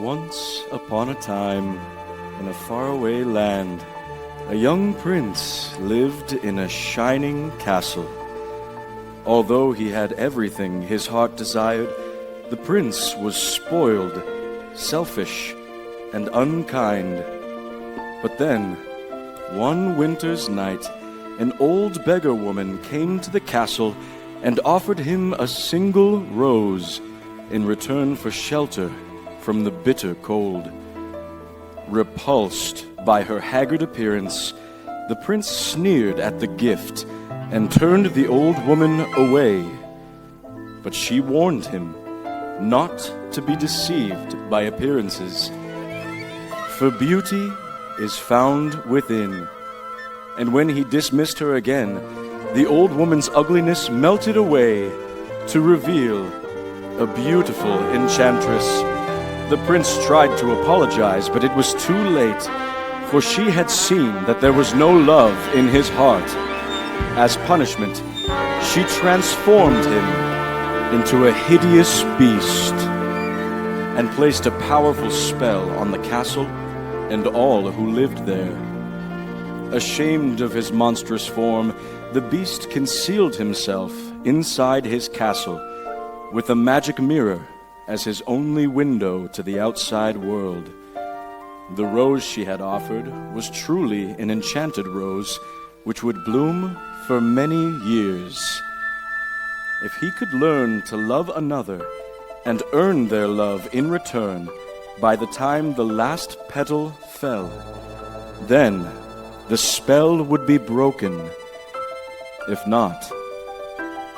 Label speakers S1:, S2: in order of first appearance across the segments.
S1: Once upon a time, in a faraway land, a young prince lived in a shining castle. Although he had everything his heart desired, the prince was spoiled, selfish, and unkind. But then, one winter's night, an old beggar woman came to the castle and offered him a single rose in return for shelter from the bitter cold. Repulsed by her haggard appearance, the prince sneered at the gift and turned the old woman away. But she warned him not to be deceived by appearances, for beauty is found within. And when he dismissed her again, the old woman's ugliness melted away to reveal a beautiful enchantress. The prince tried to apologize, but it was too late, for she had seen that there was no love in his heart. As punishment, she transformed him into a hideous beast and placed a powerful spell on the castle and all who lived there. Ashamed of his monstrous form, the beast concealed himself inside his castle with a magic mirror as his only window to the outside world. The rose she had offered was truly an enchanted rose which would bloom for many years. If he could learn to love another and earn their love in return by the time the last petal fell, then the spell would be broken. If not,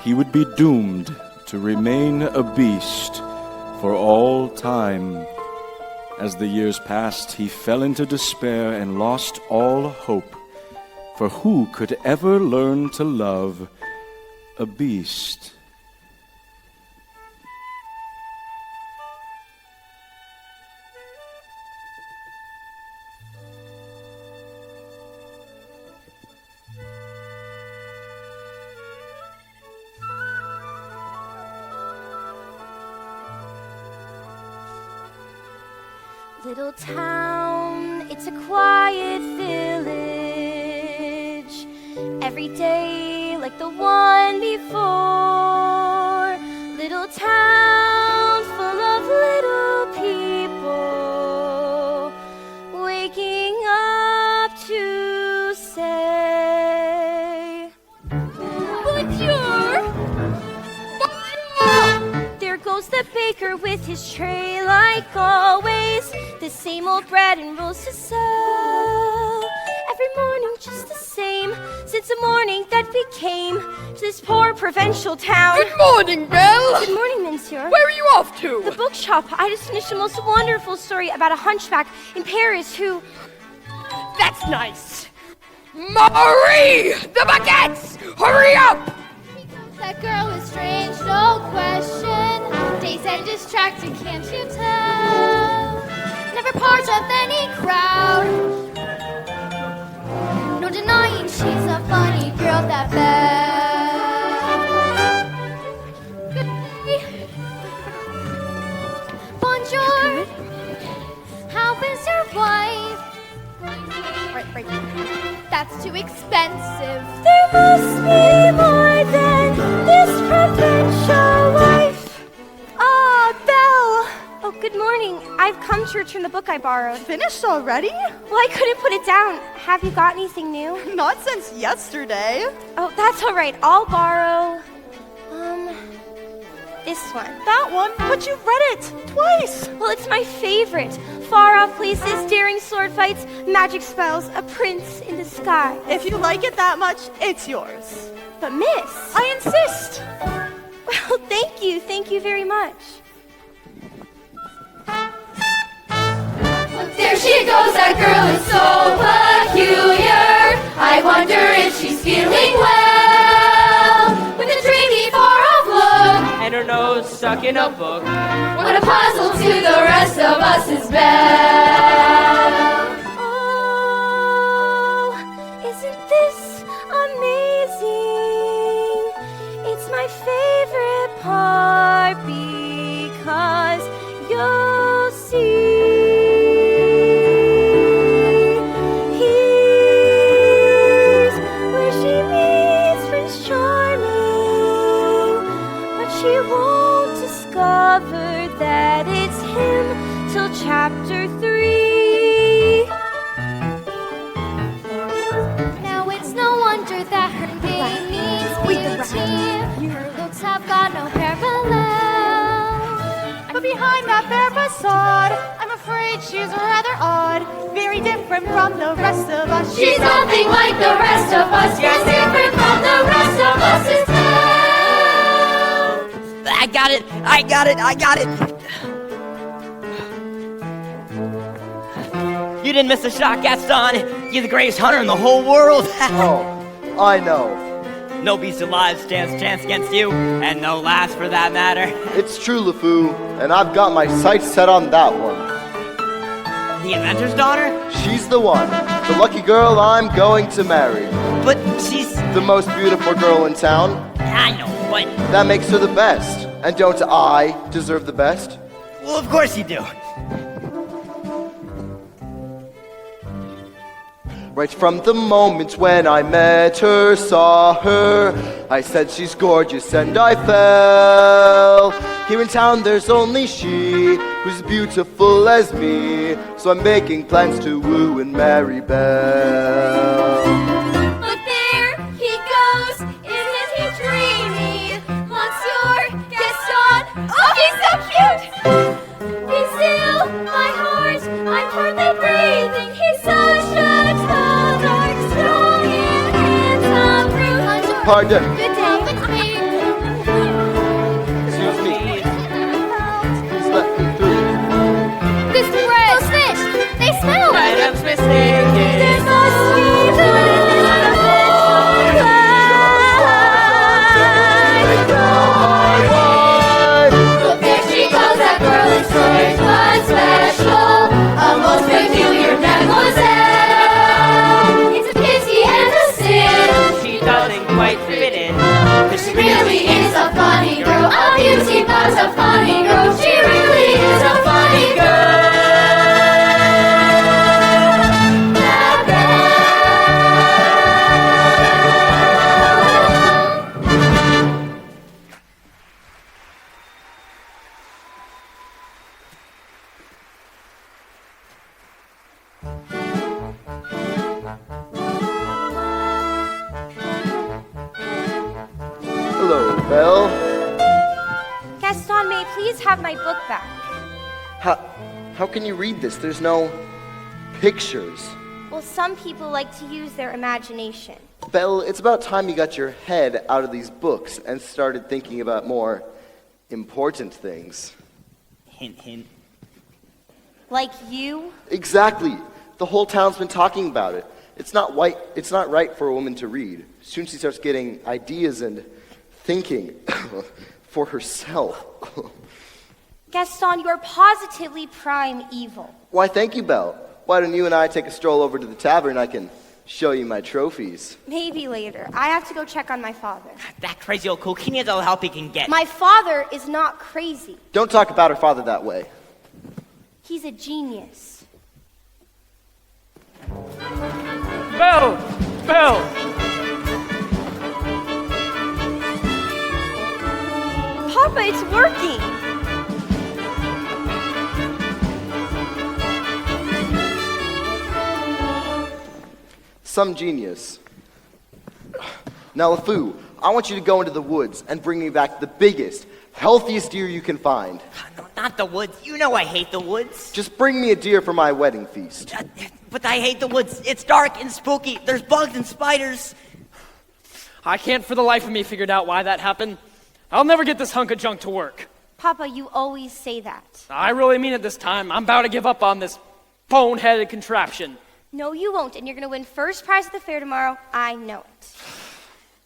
S1: he would be doomed to remain a beast for all time. As the years passed, he fell into despair and lost all hope. For who could ever learn to love a beast?
S2: Little town, it's a quiet village. Every day like the one before. Little town full of little people waking up to say, Bonjour! Bonjour! There goes the baker with his tray like always. The same old bread and rolls to sell. Every morning just the same, since the morning that we came to this poor provincial town.
S3: Good morning, Belle!
S2: Good morning, monsieur.
S3: Where are you off to?
S2: The bookshop. I just finished a most wonderful story about a hunchback in Paris who...
S3: That's nice. Marie! The baguettes! Hurry up!
S4: That girl is strange, no question. Dazed and distracted, can't you tell? Never part of any crowd. No denying she's a funny girl, that Belle. Good day. Bonjour. How is your wife? Right. That's too expensive.
S2: There must be more than this provincial life. Ah, Belle! Oh, good morning. I've come to return the book I borrowed.
S5: Finished already?
S2: Well, I couldn't put it down. Have you got anything new?
S5: Not since yesterday.
S2: Oh, that's all right. I'll borrow, this one.
S5: That one? But you've read it twice.
S2: Well, it's my favorite. Far off places, daring sword fights, magic spells, a prince in the sky.
S5: If you like it that much, it's yours.
S2: But miss,
S5: I insist.
S2: well, thank you. Thank you very much.
S4: There she goes, that girl is so peculiar. I wonder if she's feeling well. With a dreamy, far-off look
S3: And her nose stuck in a book.
S4: what a puzzle to the rest of us is Belle.
S2: Oh, isn't this amazing? It's my favorite part because you'll see.
S5: different from the rest of us.
S4: She's nothing like the rest of us. Yes, different from the rest of us is town.
S3: I got it! I got it! I got it! You didn't miss a shot, Gaston. You're the greatest hunter in the whole world.
S6: Oh, I know.
S3: No beast alive stands a chance against you, and no last for that matter.
S6: It's true, LeFou, and I've got my sights set on that one.
S3: The inventor's daughter?
S6: She's the one, the lucky girl I'm going to marry.
S3: But she's...
S6: The most beautiful girl in town.
S3: I know, but...
S6: That makes her the best. And don't I deserve the best?
S3: Well, of course you do.
S6: Right from the moment when I met her, saw her, I said she's gorgeous and I fell. Here in town there's only she, who's beautiful as me, so I'm making plans to woo and marry Belle.
S4: Look there, he goes. Isn't he dreamy? Monsieur Gaston. Oh, he's so cute. Be still, my heart. I'm hardly breathing. He's such a tall, dark, strong, and handsome brute.
S6: Pardon.
S4: Good day.
S6: Excuse me. Please let me through.
S4: This bread. Those fish. They smell.
S3: Items mistaken.
S4: They're so sweet. Look, there she goes. That girl is strange but special. A most peculiar mademoiselle. It's a pity and a sin.
S3: She doesn't quite fit in.
S4: She really is a funny girl. A beauty but a funny girl. She really is a funny girl.
S6: Hello, Belle.
S2: Gaston, may I please have my book back?
S6: How can you read this? There's no pictures.
S2: Well, some people like to use their imagination.
S6: Belle, it's about time you got your head out of these books and started thinking about more important things.
S3: Hint, hint.
S2: Like you?
S6: Exactly. The whole town's been talking about it. It's not right for a woman to read. Soon she starts getting ideas and thinking for herself.
S2: Gaston, you are positively prime evil.
S6: Why, thank you, Belle. Why don't you and I take a stroll over to the tavern? I can show you my trophies.
S2: Maybe later. I have to go check on my father.
S3: That crazy old cook, he needs all the help he can get.
S2: My father is not crazy.
S6: Don't talk about her father that way.
S2: He's a genius.
S3: Belle! Belle!
S2: Papa, it's working.
S6: Some genius. Now, LeFou, I want you to go into the woods and bring me back the biggest, healthiest deer you can find.
S3: No, not the woods. You know I hate the woods.
S6: Just bring me a deer for my wedding feast.
S3: But I hate the woods. It's dark and spooky. There's bugs and spiders.
S7: I can't for the life of me figure out why that happened. I'll never get this hunk of junk to work.
S2: Papa, you always say that.
S7: I really mean it this time. I'm about to give up on this bone-headed contraption.
S2: No, you won't, and you're going to win first prize at the fair tomorrow. I know it.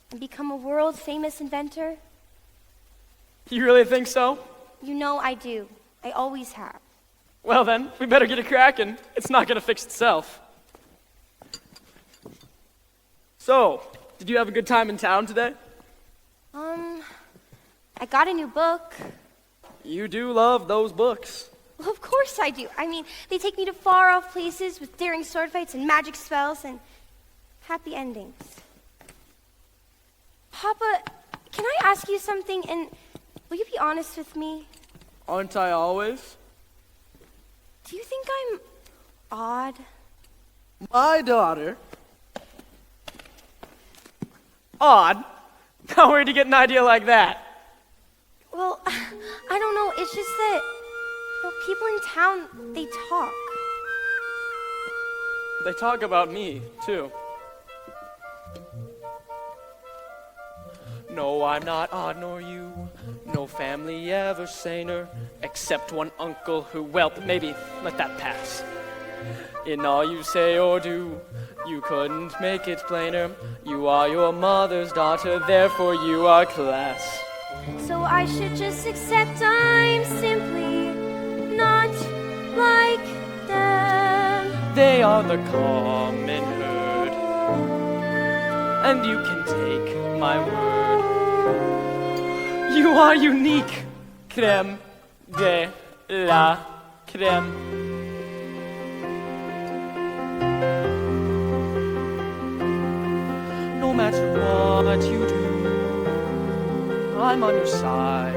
S2: And become a world-famous inventor?
S7: You really think so?
S2: You know I do. I always have.
S7: Well then, we better get a crackin'. It's not gonna fix itself. So, did you have a good time in town today?
S2: I got a new book.
S7: You do love those books.
S2: Well, of course I do. I mean, they take me to far-off places with daring sword fights and magic spells and happy endings. Papa, can I ask you something, and will you be honest with me?
S7: Aren't I always?
S2: Do you think I'm odd?
S7: My daughter? Odd? Now where'd you get an idea like that?
S2: Well, I don't know. It's just that, people in town, they talk.
S7: They talk about me, too. No, I'm not odd nor you. No family ever saner, except one uncle who, well, maybe let that pass. In all you say or do, you couldn't make it plainer. You are your mother's daughter, therefore you are class.
S2: So I should just accept I'm simply not like them.
S7: They are the common herd, and you can take my word. You are unique, crème de la crème. No matter what you do, I'm on your side.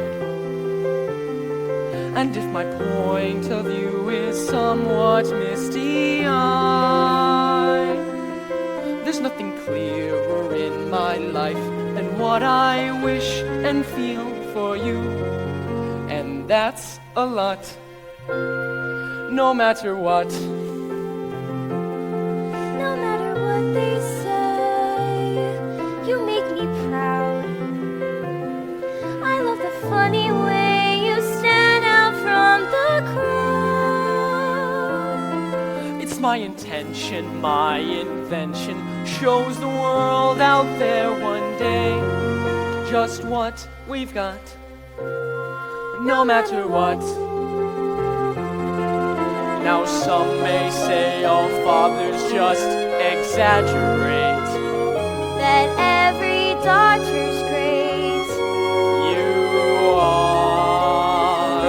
S7: And if my point of view is somewhat misty-eyed, there's nothing clearer in my life than what I wish and feel for you. And that's a lot, no matter what.
S2: No matter what they say, you make me proud. I love the funny way you stand out from the crowd.
S7: It's my intention, my invention shows the world out there one day just what we've got, no matter what. Now some may say all fathers just exaggerate,
S2: That every daughter's great,
S7: you are.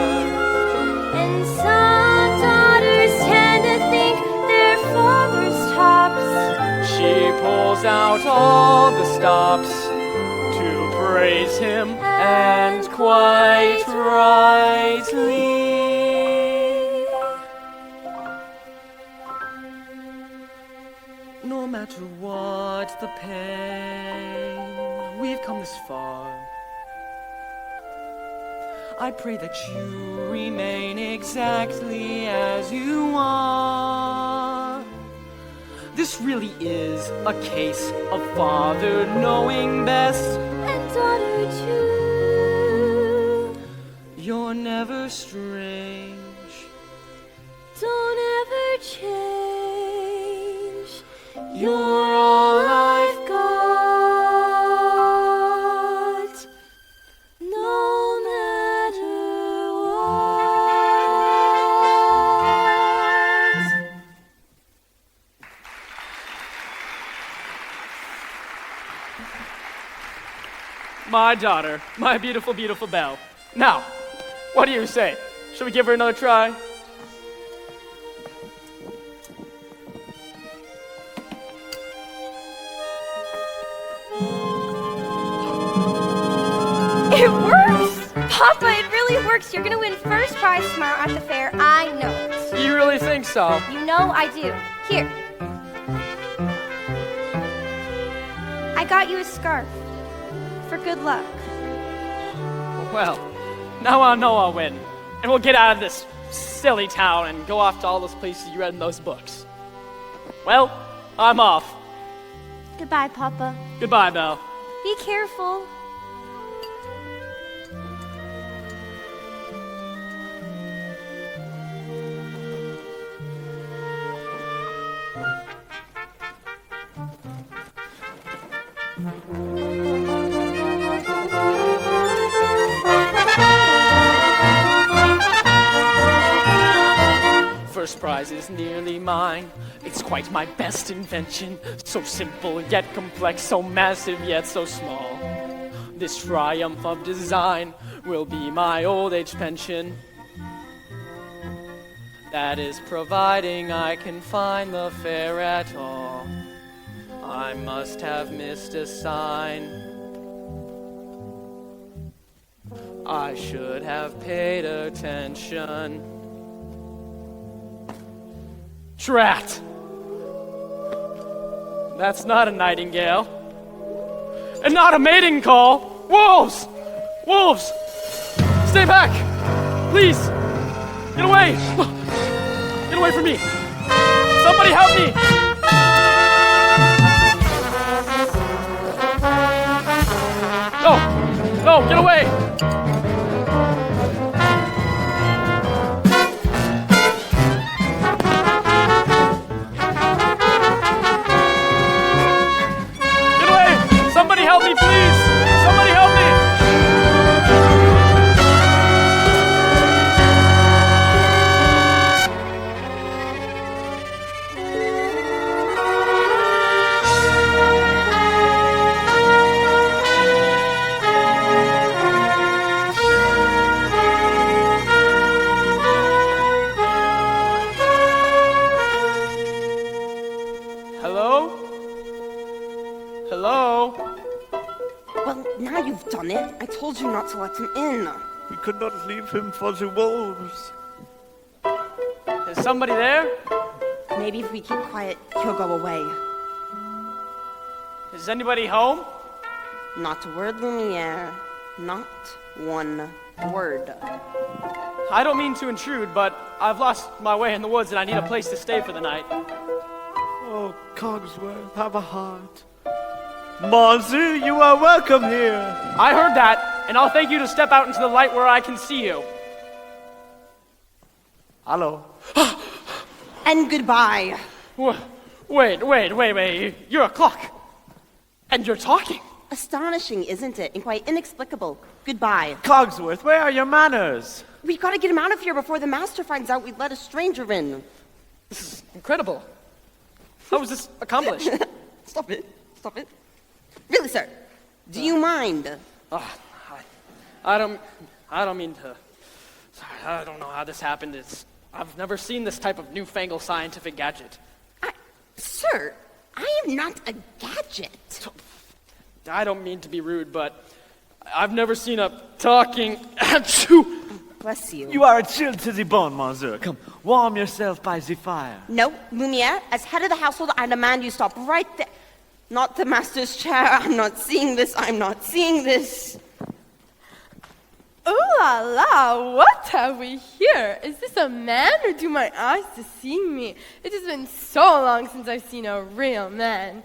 S2: and some daughters tend to think their father's tops.
S7: She pulls out all the stops to praise him, and quite rightly. No matter what the pain, we've come this far. I pray that you remain exactly as you are. This really is a case of father knowing best.
S2: And daughter too.
S7: You're never strange.
S2: Don't ever change.
S7: You're all I've
S2: got. No matter what.
S7: My daughter, my beautiful, beautiful Belle. Now, what do you say? Should we give her another try?
S2: It works! Papa, it really works. You're gonna win first prize tomorrow at the fair. I know it.
S7: You really think so?
S2: You know I do. Here. I got you a scarf. For good luck.
S7: Well, now I know I'll win. And we'll get out of this silly town and go off to all those places you read in those books. Well, I'm off.
S2: Goodbye, Papa.
S7: Goodbye, Belle.
S2: Be careful.
S7: First prize is nearly mine. It's quite my best invention. So simple yet complex, so massive yet so small. This triumph of design will be my old age pension. That is providing I can find the fair at all. I must have missed a sign. I should have paid attention. Drat! That's not a nightingale. And not a mating call! Wolves! Wolves! Stay back! Please! Get away! Get away from me! Somebody help me! away! Get away! Somebody help me, please! Somebody help me! Hello? Hello?
S8: Well, now you've done it. I told you not to let him in.
S9: We could not leave him for the wolves.
S7: Is somebody there?
S8: Maybe if we keep quiet, he'll go away.
S7: Is anybody home?
S8: Not a word, Lumiere. Not one word.
S7: I don't mean to intrude, but I've lost my way in the woods and I need a place to stay for the night.
S9: Oh, Cogsworth, have a heart. Monzu, you are welcome here.
S7: I heard that, and I'll thank you to step out into the light where I can see you.
S9: Hello.
S8: And goodbye.
S7: Wait. You're a clock. And you're talking.
S8: Astonishing, isn't it? And quite inexplicable. Goodbye.
S9: Cogsworth, where are your manners?
S8: We gotta get him out of here before the master finds out we let a stranger in.
S7: This is incredible. How was this accomplished?
S8: Stop it. Stop it. Really, sir? Do you mind?
S7: I don't mean to. Sorry, I don't know how this happened. I've never seen this type of newfangled scientific gadget.
S8: Sir, I am not a gadget.
S7: I don't mean to be rude, but I've never seen a talking achoo.
S8: Bless you.
S9: You are a chill to the bone, Monsieur. Come, warm yourself by the fire.
S8: No, Lumiere, as head of the household, I demand you stop right there. Not the master's chair. I'm not seeing this. I'm not seeing this.
S5: Ooh la la, what have we here? Is this a man or do my eyes deceive me? It has been so long since I've seen a real man.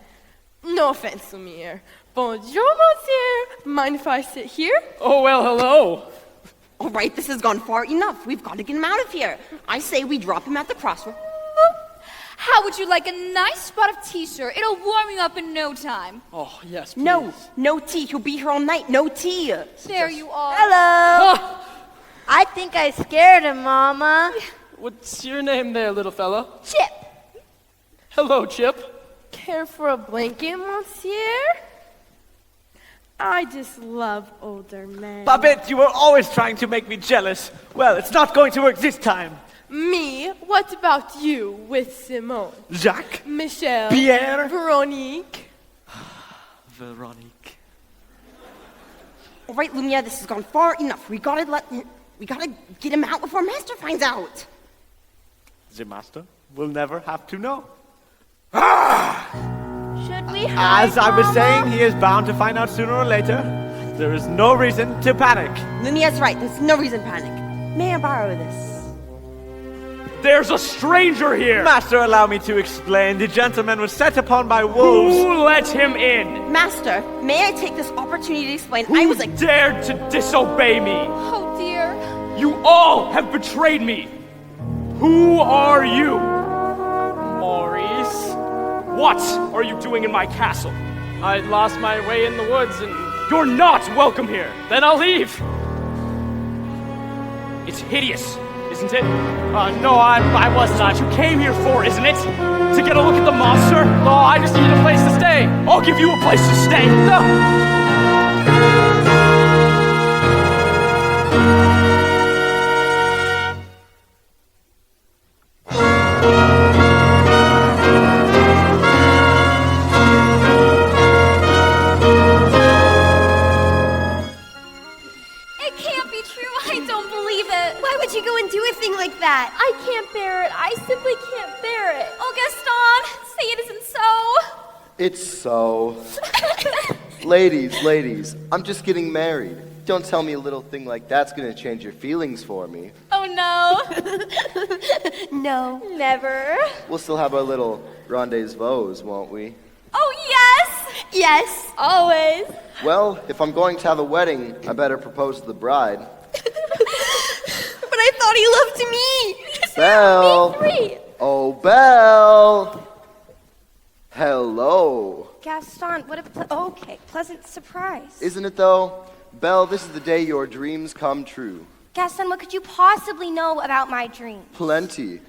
S5: No offense, Lumiere. Bonjour, monsieur. Mind if I sit here?
S7: Oh, well, hello.
S8: All right, this has gone far enough. We've got to get him out of here. I say we drop him at the crossroad.
S4: How would you like a nice spot of tea, sir? It'll warm you up in no time.
S7: Oh, yes, please.
S8: No tea. He'll be here all night. No tea.
S4: There you are.
S2: Hello. I think I scared him, Mama.
S7: What's your name there, little fella?
S2: Chip.
S7: Hello, Chip.
S5: Care for a blanket, monsieur? I just love older men.
S9: Babette, you were always trying to make me jealous. Well, it's not going to work this time.
S5: Me? What about you with Simone?
S9: Jacques?
S5: Michelle?
S9: Pierre?
S5: Veronique?
S9: Veronique.
S8: All right, Lumiere, this has gone far enough. We gotta get him out before Master finds out.
S9: The master will never have to know.
S2: Should we hide,
S9: As I was
S2: Mama?
S9: saying, he is bound to find out sooner or later. There is no reason to panic.
S8: Lumiere's right. There's no reason to panic. May I borrow this?
S7: There's a stranger here.
S9: Master, allow me to explain. The gentleman was set upon by wolves.
S7: Who let him in?
S8: Master, may I take this opportunity to explain? I was like,
S7: Dared to disobey me.
S4: Oh, dear.
S7: You all have betrayed me. Who are you? Maurice. What are you doing in my castle? I lost my way in the woods and you're not welcome here. Then I'll leave. It's hideous, isn't it? No, I wasn't. What you came here for, isn't it? To get a look at the monster? Oh, I just need a place to stay. I'll give you a place to stay.
S4: It can't be true. I don't believe it.
S2: Why would you go and do a thing like that?
S4: I can't bear it. I simply can't bear it. Oh, Gaston, say it isn't so.
S6: It's so. Ladies, I'm just getting married. Don't tell me a little thing like that's gonna change your feelings for me.
S4: Oh, no.
S2: No, never.
S6: We'll still have our little rendezvous, won't we?
S4: Oh, yes. Yes, always.
S6: Well, if I'm going to have a wedding, I better propose to the bride.
S4: But I thought he loved me.
S6: Belle!
S4: Free.
S6: Oh, Belle! Hello.
S2: Gaston, what a pleasant surprise.
S6: Isn't it though? Belle, this is the day your dreams come true.
S2: Gaston, what could you possibly know about my dream?
S6: Plenty.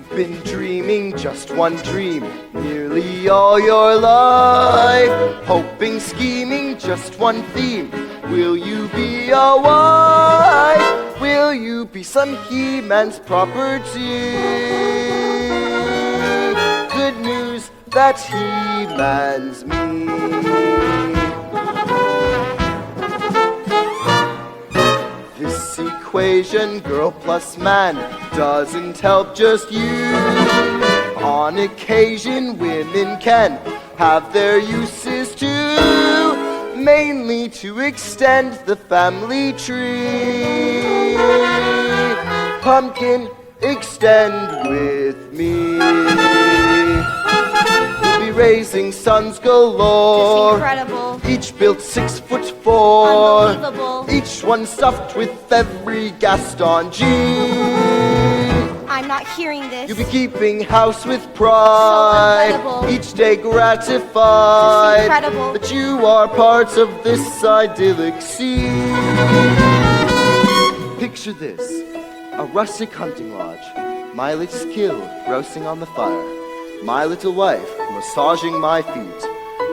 S6: You've been dreaming just one dream nearly all your life. Hoping, scheming, just one theme. Will you be a wife? Will you be some He-Man's property? Good news, that He-Man's me. This equation, girl plus man, doesn't help just you. On occasion, women can have their uses too, mainly to extend the family tree. Pumpkin, extend with me. We'll be raising sons galore.
S2: Just incredible.
S6: Each built 6'4".
S2: Unbelievable.
S6: Each one stuffed with every Gaston gene.
S2: I'm not hearing this.
S6: You'll be keeping house with pride.
S2: So incredible.
S6: Each day gratified.
S2: Just incredible.
S6: That you are part of this idyllic scene. Picture this. A rustic hunting lodge. My little kill roasting on the fire. My little wife massaging my feet.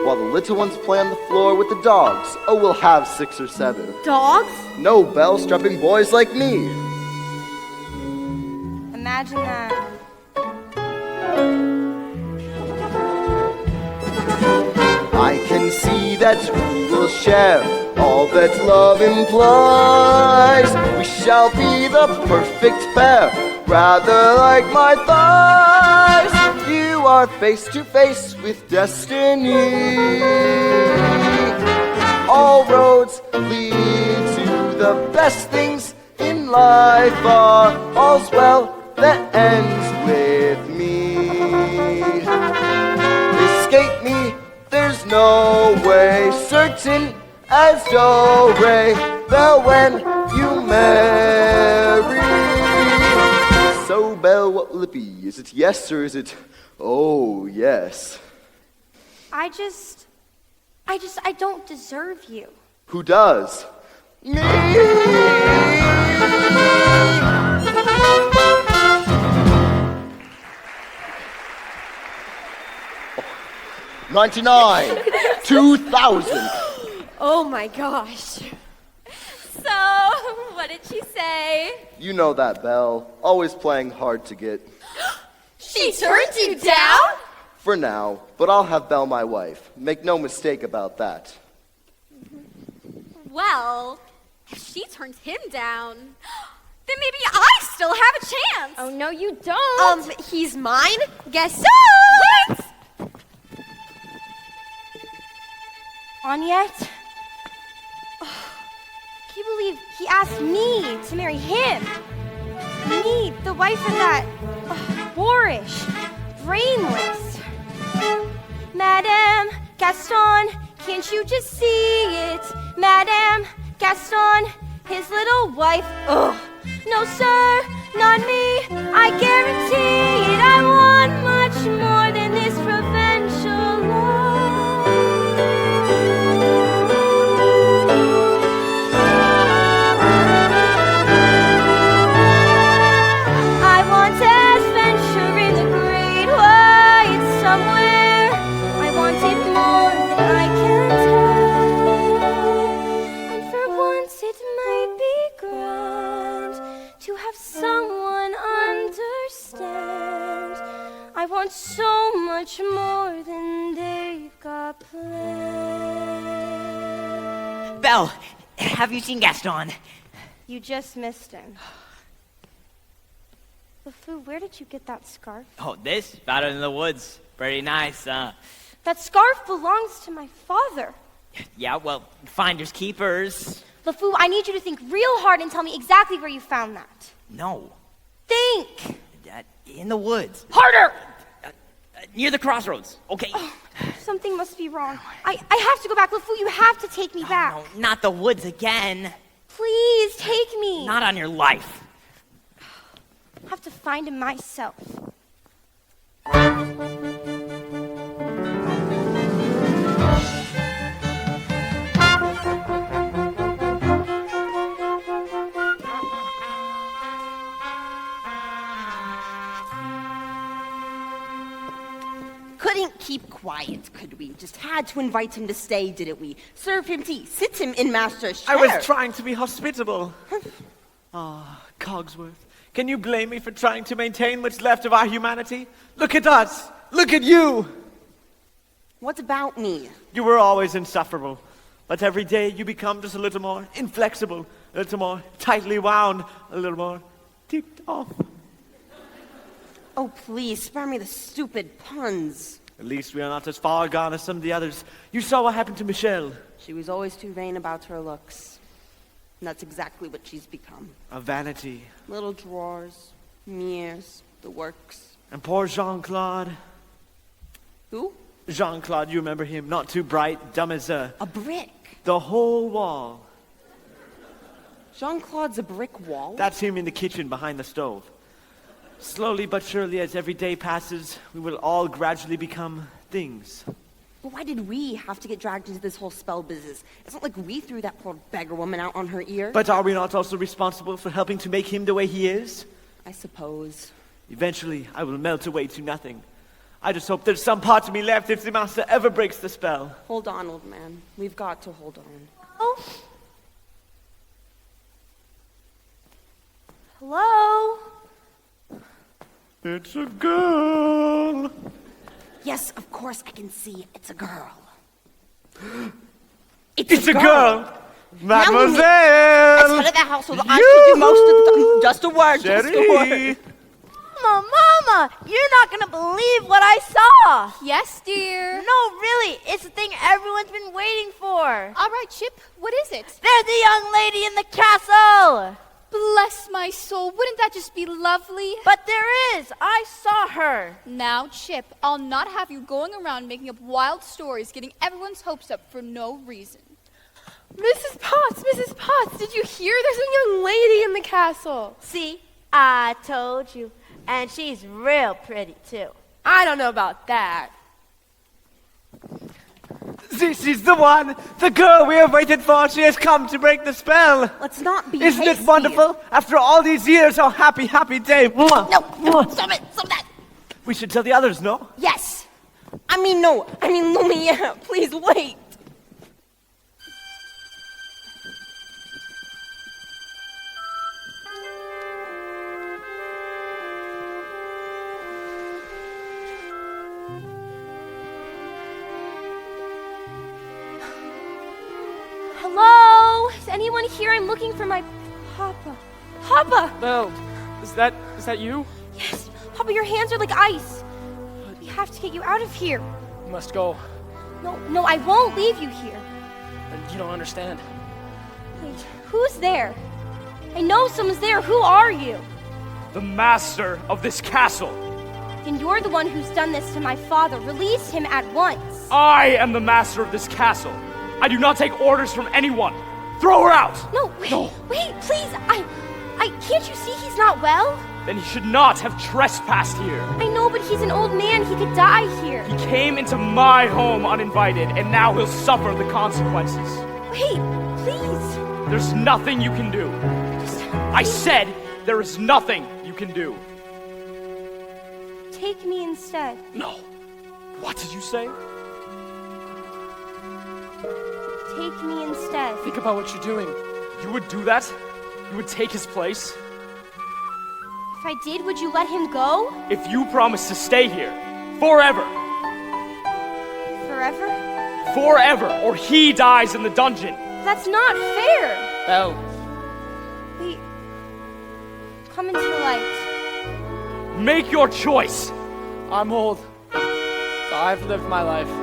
S6: While the little ones play on the floor with the dogs. Oh, we'll have 6 or 7.
S2: Dogs?
S6: No bell-strapping boys like me.
S2: Imagine that.
S6: I can see that we will share all that love implies. We shall be the perfect pair, rather like my thighs. You are face to face with destiny. All roads lead to the best things in life. All's well that ends with me. Escape me, there's no way. Certain as do-re, Belle, when you marry. So, Belle, what will it be? Is it yes or is it oh, yes?
S2: I don't deserve you.
S6: Who does? Me! 99, 2000.
S4: Oh my gosh. So, what did she say?
S6: You know that, Belle. Always playing hard to get.
S4: She turned you down?
S6: For now, but I'll have Belle my wife. Make no mistake about that.
S4: Well, if she turns him down, then maybe I still have a chance.
S2: Oh, no, you don't.
S4: He's mine?
S2: Guess
S4: So!
S2: Wait! On yet? Oh, can you believe he asked me to marry him? Me, the wife of that boorish, brainless. Madame Gaston, can't you just see it? Madame Gaston, his little wife. Ugh. No, sir, not me. I guarantee it. I want much more than this provincial love. I want adventure in the great white somewhere. I want it more than I can tell. And for once it might be grand to have someone understand. I want so much more than they've got planned.
S3: Belle, have you seen Gaston?
S2: You just missed him. LeFou, where did you get that scarf?
S3: Oh, this? Found it in the woods. Pretty nice, huh?
S2: That scarf belongs to my father.
S3: Yeah, well, finders keepers.
S2: LeFou, I need you to think real hard and tell me exactly where you found that.
S3: No.
S2: Think!
S3: In the woods. Harder! Near the crossroads, okay?
S2: Something must be wrong. I have to go back. LeFou, you have to take me back.
S3: No, not the woods again.
S2: Please, take me.
S3: Not on your life.
S2: I have to find him myself.
S8: Couldn't keep quiet, could we? Just had to invite him to stay, didn't we? Serve him tea, sit him in master's chair.
S9: I was trying to be hospitable. Cogsworth, can you blame me for trying to maintain what's left of our humanity? Look at us! Look at you!
S8: What about me?
S9: You were always insufferable. But every day you become just a little more inflexible, a little more tightly wound, a little more ticked off.
S8: Oh, please, spare me the stupid puns.
S9: At least we are not as far gone as some of the others. You saw what happened to Michelle.
S8: She was always too vain about her looks. And that's exactly what she's become.
S9: A vanity.
S8: Little drawers, mirrors, the works.
S9: And poor Jean-Claude.
S8: Who?
S9: Jean-Claude, you remember him? Not too bright, dumb as
S8: A brick.
S9: the whole wall.
S8: Jean-Claude's a brick wall?
S9: That's him in the kitchen behind the stove. Slowly but surely, as every day passes, we will all gradually become things.
S8: But why did we have to get dragged into this whole spell business? It's not like we threw that poor beggar woman out on her ear.
S9: But are we not also responsible for helping to make him the way he is?
S8: I suppose.
S9: Eventually, I will melt away to nothing. I just hope there's some part of me left if the master ever breaks the spell.
S8: Hold on, old man. We've got to hold on.
S2: Oh. Hello?
S9: It's a girl.
S8: Yes, of course I can see it's a girl.
S9: It's a girl.
S8: As
S9: Mademoiselle.
S8: head of the household, I should do most of the time. Just a word, just a
S9: Sherry.
S8: word.
S4: Mama, you're not gonna believe what I saw.
S2: Yes, dear.
S4: No, really, it's the thing everyone's been waiting for.
S2: All right, Chip, what is it?
S4: There's the young lady in the castle.
S2: Bless my soul, wouldn't that just be lovely?
S4: But there is. I saw her.
S2: Now, Chip, I'll not have you going around making up wild stories, getting everyone's hopes up for no reason.
S5: Mrs. Potts, did you hear there's a young lady in the castle?
S4: See, I told you. And she's real pretty, too.
S5: I don't know about that.
S9: This is the one, the girl we have waited for. She has come to break the spell.
S8: Let's not be
S9: Isn't it
S8: hasty.
S9: wonderful? After all these years, oh happy, happy day. Mwah.
S8: No, stop it, stop that.
S9: We should tell the others, no?
S8: Yes. I mean, Lumiere, please wait.
S2: Hello? Is anyone here? I'm looking for my Papa. Papa!
S7: Belle, is that you?
S2: Yes, Papa, your hands are like ice. We have to get you out of here.
S7: You must go.
S2: No, I won't leave you here.
S7: You don't understand.
S2: Wait, who's there? I know someone's there. Who are you?
S10: The master of this castle.
S2: Then you're the one who's done this to my father. Release him at once.
S10: I am the master of this castle. I do not take orders from anyone. Throw her out!
S2: No, wait, please. I can't you see he's not well?
S10: Then he should not have trespassed here.
S2: I know, but he's an old man. He could die here.
S10: He came into my home uninvited, and now he'll suffer the consequences.
S2: Wait, please.
S10: There's nothing you can do. I said there is nothing you can do.
S2: Take me instead.
S10: No. What did you say?
S2: Take me instead.
S7: Think about what you're doing.
S10: You would do that? You would take his place?
S2: If I did, would you let him go?
S10: If you promise to stay here forever.
S2: Forever?
S10: Forever, or he dies in the dungeon.
S2: That's not fair.
S7: Belle,
S2: Wait. Come into the light.
S10: Make your choice.
S7: I'm old. I've lived my life.
S2: You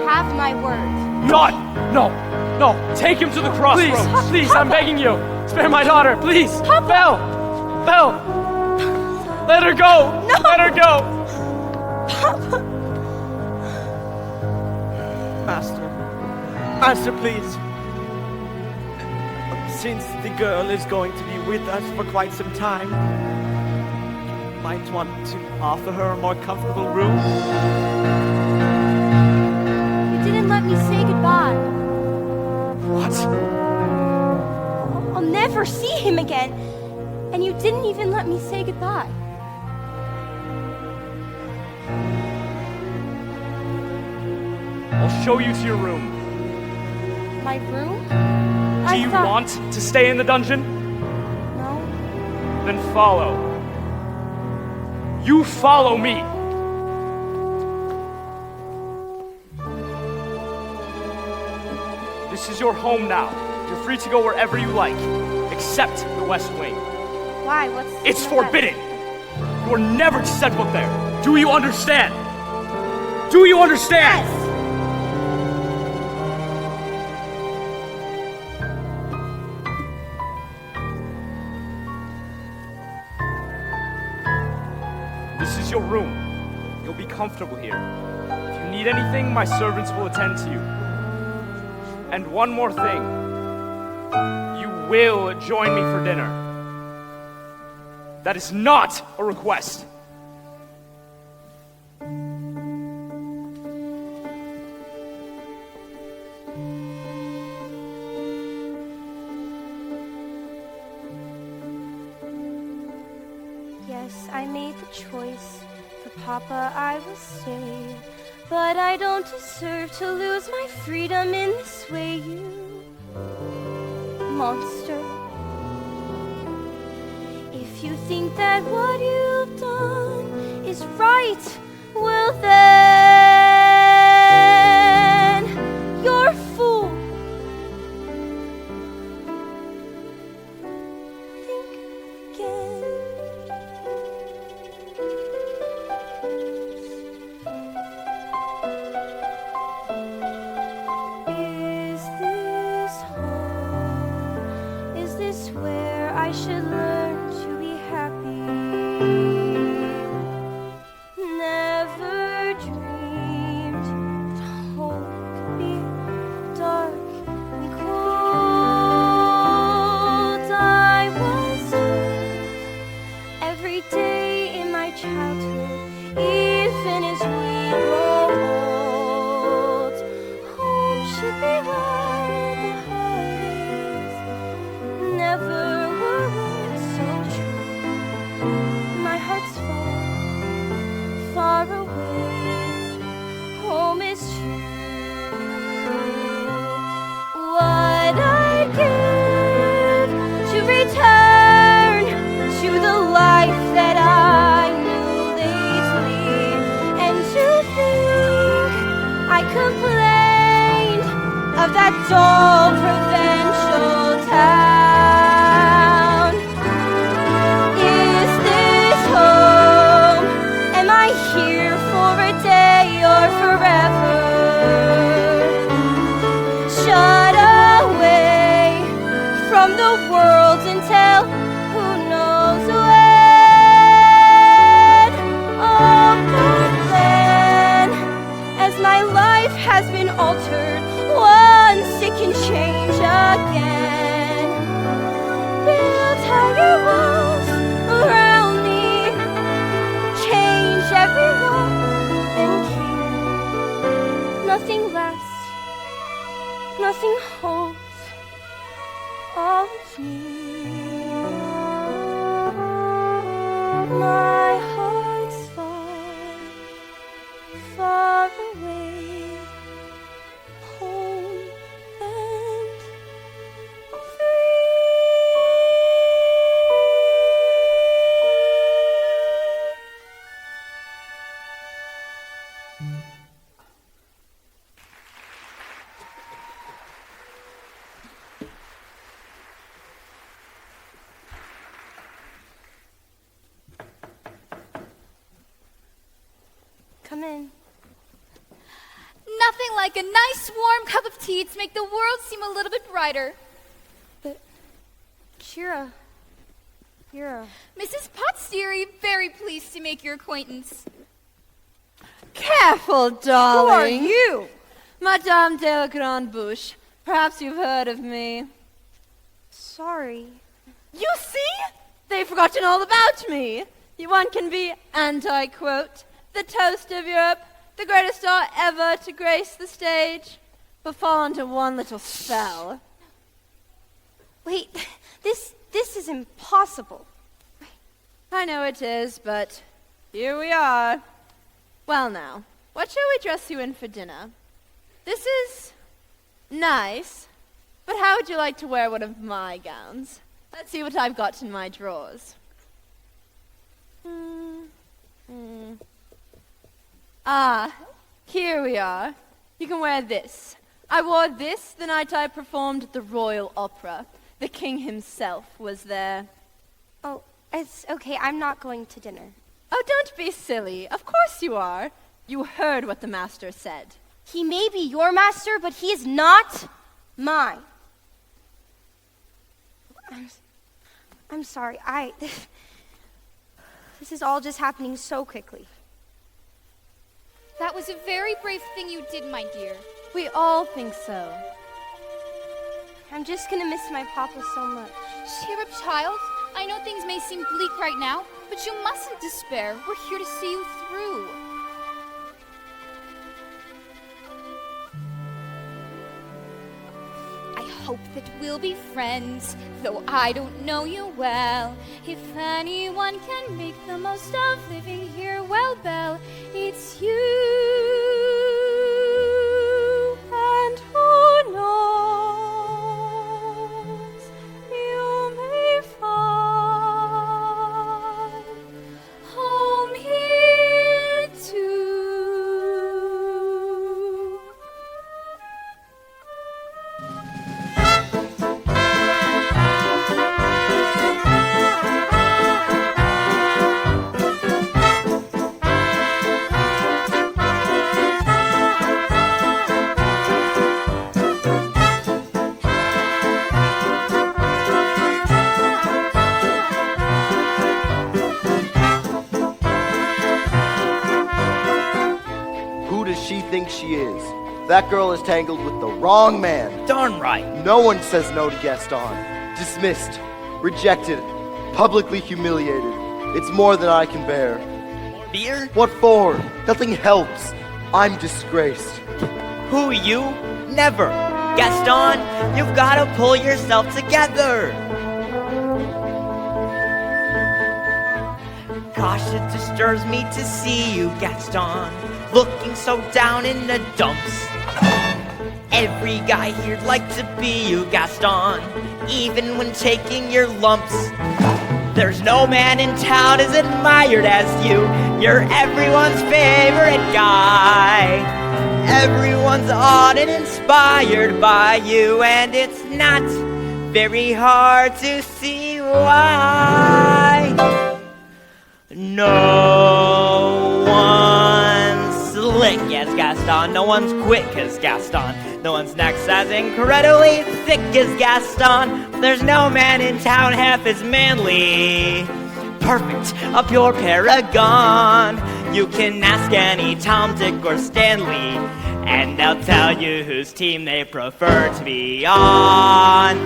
S2: have my word.
S10: None! No! Take him to the crossroads!
S7: Please, I'm begging you. Spare my daughter, please.
S2: Papa!
S7: Belle! Belle! Let her go!
S2: No!
S7: Let her go!
S2: Papa!
S9: Master, please. Since the girl is going to be with us for quite some time, you might want to offer her a more comfortable room.
S2: You didn't let me say goodbye.
S7: What?
S2: I'll never see him again. And you didn't even let me say goodbye.
S10: I'll show you to your room.
S2: My room?
S10: Do you want to stay in the dungeon?
S2: No.
S10: Then follow. You follow me. This is your home now. You're free to go wherever you like, except the West Wing.
S2: Why?
S10: It's forbidden. You are never to set foot there. Do you understand? Do you understand?
S2: Yes.
S10: This is your room. You'll be comfortable here. If you need anything, my servants will attend to you. And one more thing. You will join me for dinner. That is not a request.
S2: Yes, I made the choice. For Papa, I will stay. But I don't deserve to lose my freedom in this way, you monster. If you think that what you've done is right, well then, you're a fool. Think again. Is this home? Is this where I should learn to be happy? Never dreamed that home could be dark and cold. I was told every day in my childhood, even as we grow old, home should be where the heart is. Never were words so true. My heart's far, far away. Home is true. What I'd give to return to the life that I knew lately, and to think I complained of that dull provincial town. Is this home? Am I here for a day or forever? Shut away from the world until who knows when. Oh, but then, as my life has been altered, once it can change again. Build higher walls around me, change everyone and keep nothing lasts, nothing holds all of me. My heart's far, far away, home and come in.
S4: Nothing like a nice warm cup of tea to make the world seem a little bit brighter.
S2: But, Shira, You're
S4: Mrs. Potstery, very pleased to make your acquaintance.
S11: Careful, darling.
S2: Who are you?
S11: Madame de Grande Bouche. Perhaps you've heard of me.
S2: Sorry.
S11: You see? They've forgotten all about me. One can be, and I quote, the toast of Europe, the greatest star ever to grace the stage, but fall into one little spell.
S2: Wait, this is impossible.
S11: I know it is, but here we are. Well now, what shall we dress you in for dinner? This is nice, but how would you like to wear one of my gowns? Let's see what I've got in my drawers. Ah, here we are. You can wear this. I wore this the night I performed at the Royal Opera. The king himself was there.
S2: Oh, it's okay. I'm not going to dinner.
S11: Oh, don't be silly. Of course you are. You heard what the master said.
S2: He may be your master, but he is not mine. I'm sorry. This is all just happening so quickly.
S4: That was a very brave thing you did, my dear.
S11: We all think so.
S2: I'm just gonna miss my papa so much.
S4: Cheer up, child. I know things may seem bleak right now, but you mustn't despair. We're here to see you through. I hope that we'll be friends, though I don't know you well. If anyone can make the most of living here, well, Belle, it's you.
S11: And who knows, you may find
S4: Home here too.
S6: Who does she think she is? That girl is tangled with the wrong man.
S3: Darn right.
S6: No one says no to Gaston. Dismissed, rejected, publicly humiliated. It's more than I can bear.
S3: Beer?
S6: What for? Nothing helps. I'm disgraced.
S3: Who, you? Never. Gaston, you've got to pull yourself together. Gosh, it disturbs me to see you, Gaston, looking so down in the dumps. Every guy here'd like to be you, Gaston, even when taking your lumps. There's no man in town as admired as you. You're everyone's favorite guy. Everyone's awed and inspired by you, and it's not very hard to see why. No one's slick as Gaston, no one's quick as Gaston, no one's next as incredibly thick as Gaston. There's no man in town half as manly, perfect, a pure paragon. You can ask any Tom, Dick, or Stanley, and they'll tell you whose team they prefer to be on.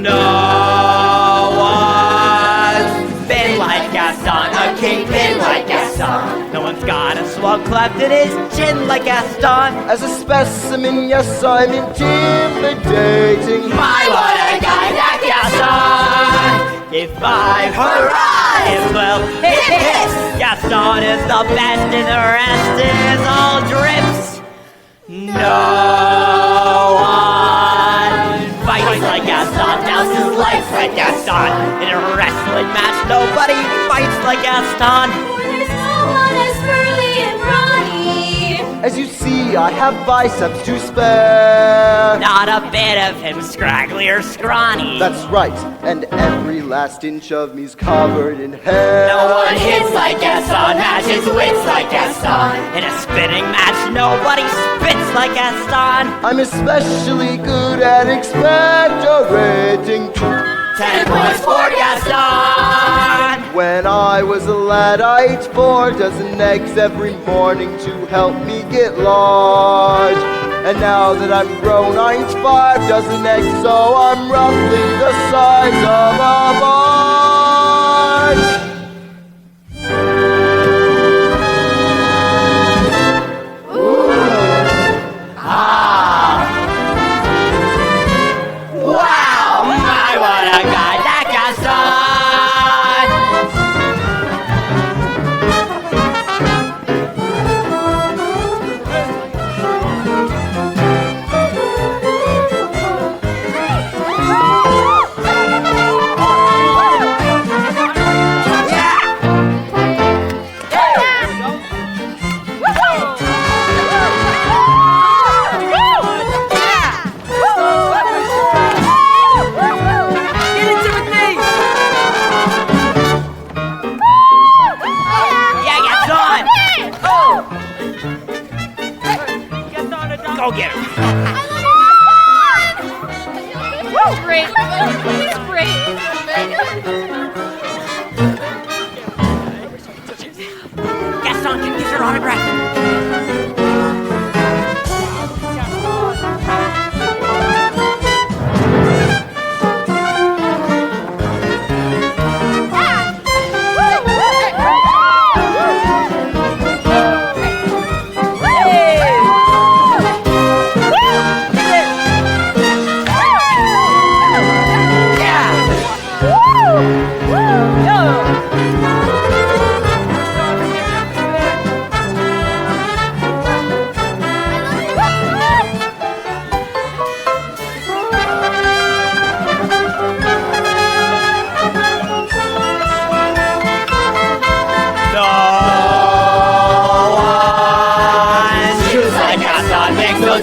S3: No one's been like Gaston, a kingpin like Gaston. No one's got a swell cleft in his chin like Gaston.
S6: As a specimen, yes, I'm intimidating.
S3: My, what a guy, that Gaston! If I hurrah, it will hit. Gaston is the best and the rest is all drips. No one fights like Gaston, now's his life like Gaston. In a wrestling match, nobody fights like Gaston.
S4: There's no one as burly and brawny.
S6: As you see, I have biceps to spare.
S3: Not a bit of him scraggly or scrawny.
S6: That's right, and every last inch of me's covered in hair.
S3: No one hits like Gaston, matches wits like Gaston. In a spitting match, nobody spits like Gaston.
S6: I'm especially good at expectorating.
S3: 10 points for Gaston!
S6: When I was a lad, I ate 4 dozen eggs every morning to help me get large. And now that I'm grown, I eat 5 dozen eggs, so I'm roughly the size of a barge.
S3: Wow! My, what a guy, that Gaston! Go get him.
S4: Great. It's great.
S3: Gaston, can you get your autograph?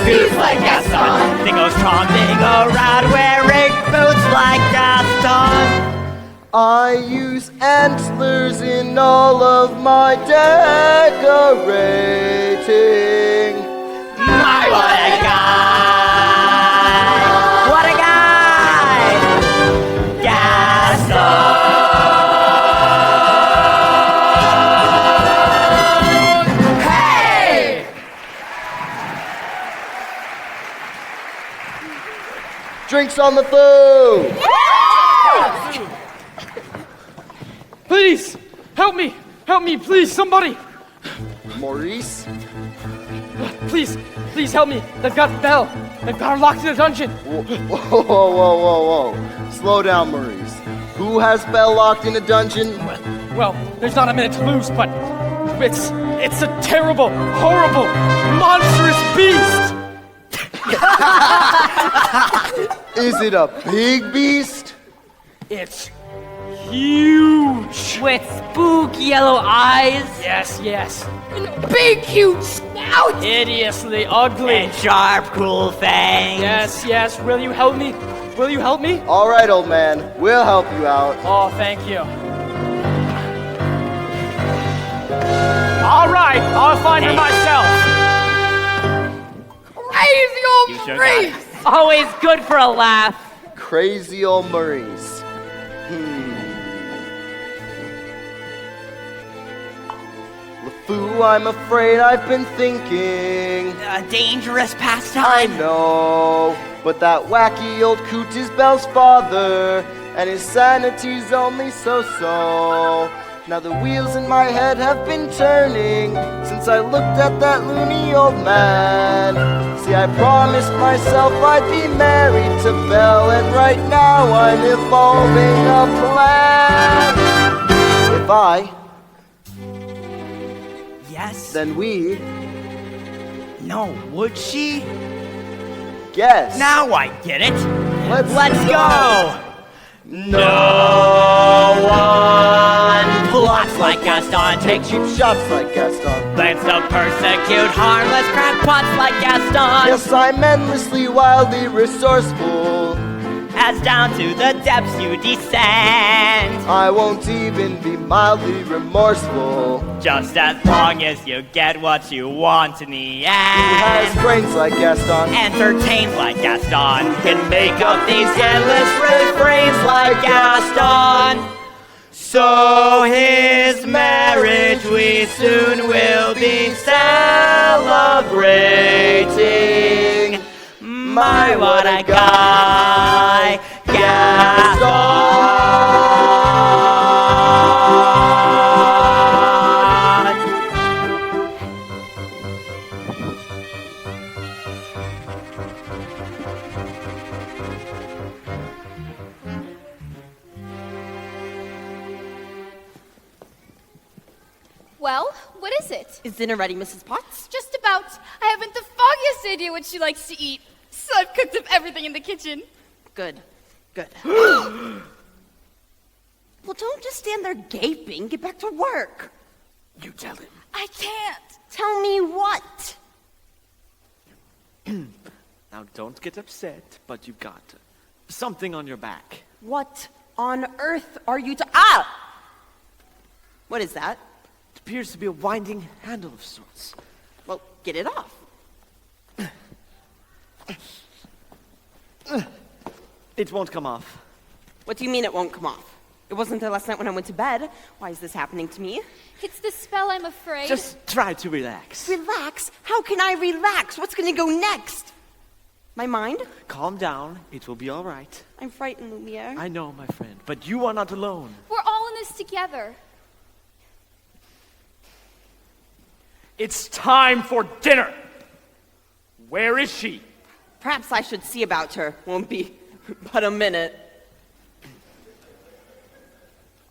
S3: Boots like Gaston. They go tromping around wearing boots like Gaston.
S6: I use antlers in all of my decorating.
S3: My, what a guy! What a guy! Gaston!
S6: Drinks on the food!
S10: Please, help me! Help me, please, somebody!
S6: Maurice?
S10: Please, please help me. They've got Belle. They've got her locked in a dungeon.
S6: Whoa. Slow down, Maurice. Who has Belle locked in a dungeon?
S10: Well, there's not a minute to lose, but it's a terrible, horrible, monstrous beast!
S6: Is it a big beast?
S10: It's huge!
S3: With spooky yellow eyes.
S10: Yes.
S5: And a big, huge snout!
S10: Hideously ugly.
S3: And sharp, cruel fangs.
S10: Yes. Will you help me? Will you help me?
S6: All right, old man. We'll help you out.
S10: Oh, thank you. All right, I'll find her myself.
S5: Crazy old Maurice!
S3: Always good for a laugh.
S6: Crazy old Maurice. LeFou, I'm afraid I've been thinking.
S3: A dangerous
S6: I
S3: pastime.
S6: know, but that wacky old coot is Belle's father, and his sanity's only so-so. Now the wheels in my head have been turning since I looked at that loony old man. See, I promised myself I'd be married to Belle, and right now I'm evolving a plan. If I,
S3: Yes.
S6: then we,
S3: No, would she?
S6: guess.
S3: Now I get it.
S6: Let's
S3: go. No one plots like Gaston.
S6: take cheap shots like Gaston.
S3: Plans to persecute harmless crackpots like Gaston.
S6: Yes, I'm endlessly, wildly resourceful.
S3: As down to the depths you descend.
S6: I won't even be mildly remorseful.
S3: Just as long as you get what you want in the
S6: Who has
S3: end.
S6: brains like Gaston?
S3: Entertained like Gaston. Can make up these endless refrains like Gaston. So we soon will be celebrating. My, what a guy, Gaston!
S4: Well, what is it?
S8: Is dinner ready, Mrs. Potts?
S4: Just about. I haven't the foggiest idea what she likes to eat. So I've cooked up everything in the kitchen.
S8: Good. Good. Well, don't just stand there gaping. Get back to work.
S9: You tell him.
S4: I can't.
S8: Tell me what?
S9: Now, don't get upset, but you've got something on your back.
S8: What on earth are you Ah! What is that?
S9: It appears to be a winding handle of sorts.
S8: Well, get it off.
S9: It won't come off.
S8: What do you mean it won't come off? It wasn't there last night when I went to bed. Why is this happening to me?
S4: It's the spell, I'm afraid.
S9: Just try to relax.
S8: Relax? How can I relax? What's going to go next? My mind?
S9: Calm down. It will be all right.
S8: I'm frightened, Lumiere.
S9: I know, my friend, but you are not alone.
S4: We're all in this together.
S10: It's time for dinner. Where is she?
S8: Perhaps I should see about her. Won't be but a minute.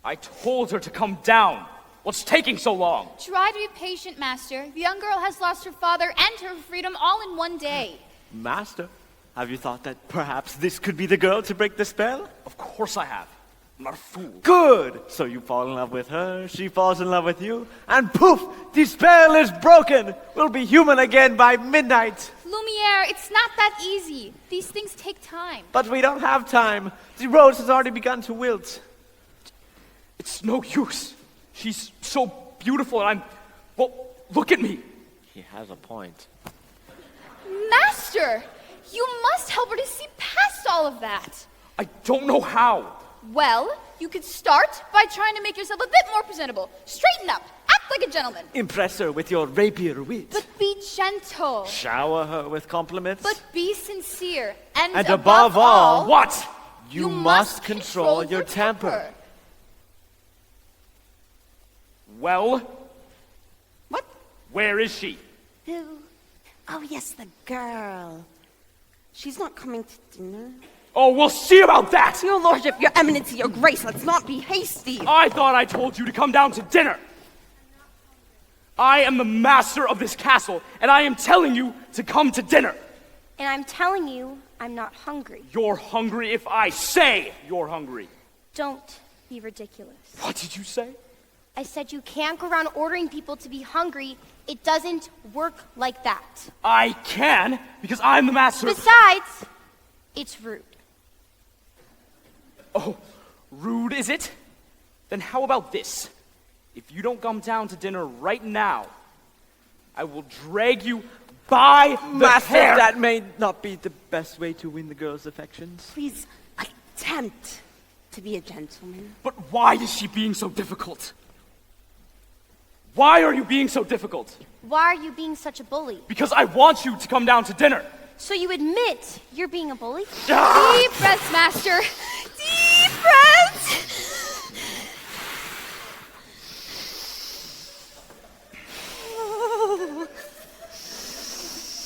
S10: I told her to come down. What's taking so long?
S4: Try to be patient, Master. The young girl has lost her father and her freedom all in one day.
S9: Master, have you thought that perhaps this could be the girl to break the spell?
S10: Of course I have. I'm not a fool.
S9: Good! So you fall in love with her, she falls in love with you, and poof! The spell is broken! We'll be human again by midnight!
S4: Lumiere, it's not that easy. These things take time.
S9: But we don't have time. The rose has already begun to wilt.
S10: It's no use. She's so beautiful and well, look at me.
S9: He has a point.
S4: Master, you must help her to see past all of that.
S10: I don't know how.
S4: Well, you could start by trying to make yourself a bit more presentable. Straighten up. Act like a gentleman.
S9: Impress her with your rapier wit.
S4: But be gentle.
S9: Shower her with compliments.
S4: But be sincere. And
S9: above all,
S10: what?
S9: You must control your temper.
S10: Well?
S8: What?
S10: Where is she?
S8: Who? Oh, yes, the girl. She's not coming to dinner.
S10: Oh, we'll see about that!
S8: Your lordship, your eminence, your grace, let's not be hasty.
S10: I thought I told you to come down to dinner. I am the master of this castle, and I am telling you to come to dinner.
S2: And I'm telling you, I'm not hungry.
S10: You're hungry if I say you're hungry.
S2: Don't be ridiculous.
S10: What did you say?
S2: I said you can't go around ordering people to be hungry. It doesn't work like that.
S10: I can, because I'm the master.
S2: Besides, it's rude.
S10: Oh, rude is it? Then how about this? If you don't come down to dinner right now, I will drag you by the
S9: Master,
S10: hair.
S9: that may not be the best way to win the girl's affections.
S8: Please attempt to be a gentleman.
S10: But why is she being so difficult? Why are you being so difficult?
S2: Why are you being such a bully?
S10: Because I want you to come down to dinner.
S2: So you admit you're being a bully?
S4: Deep breaths, Master. Deep breaths.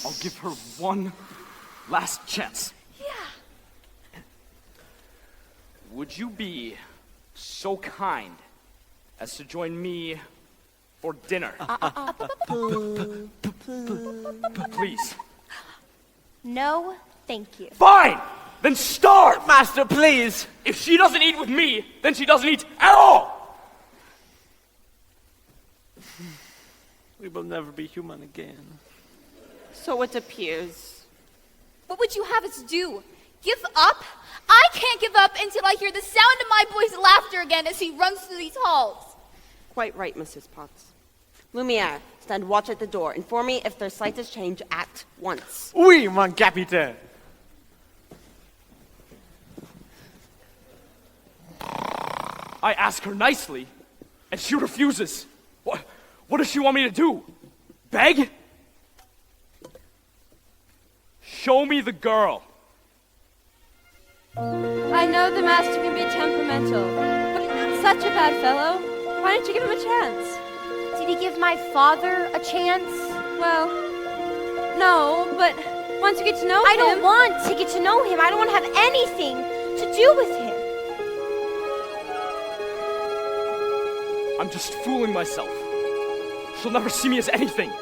S10: I'll give her one last chance.
S4: Yeah.
S10: Would you be so kind as to join me for dinner? Please.
S2: No, thank you.
S10: Fine! Then starve!
S9: Master, please!
S10: If she doesn't eat with me, then she doesn't eat at all!
S9: We will never be human again.
S8: So it appears.
S4: What would you have us do? Give up? I can't give up until I hear the sound of my boy's laughter again as he runs through these halls.
S8: Quite right, Mrs. Potts. Lumiere, stand watch at the door. Inform me if there's slightest change at once.
S9: Oui, mon capitaine.
S10: I ask her nicely, and she refuses. What does she want me to do? Beg? Show me the girl.
S11: I know the master can be temperamental, but he's not such a bad fellow. Why don't you give him a chance?
S2: Did he give my father a chance?
S11: Well, no, but once you get to know
S2: I
S11: him...
S2: don't want to get to know him. I don't want to have anything to do with him.
S10: I'm just fooling myself. She'll never see me as anything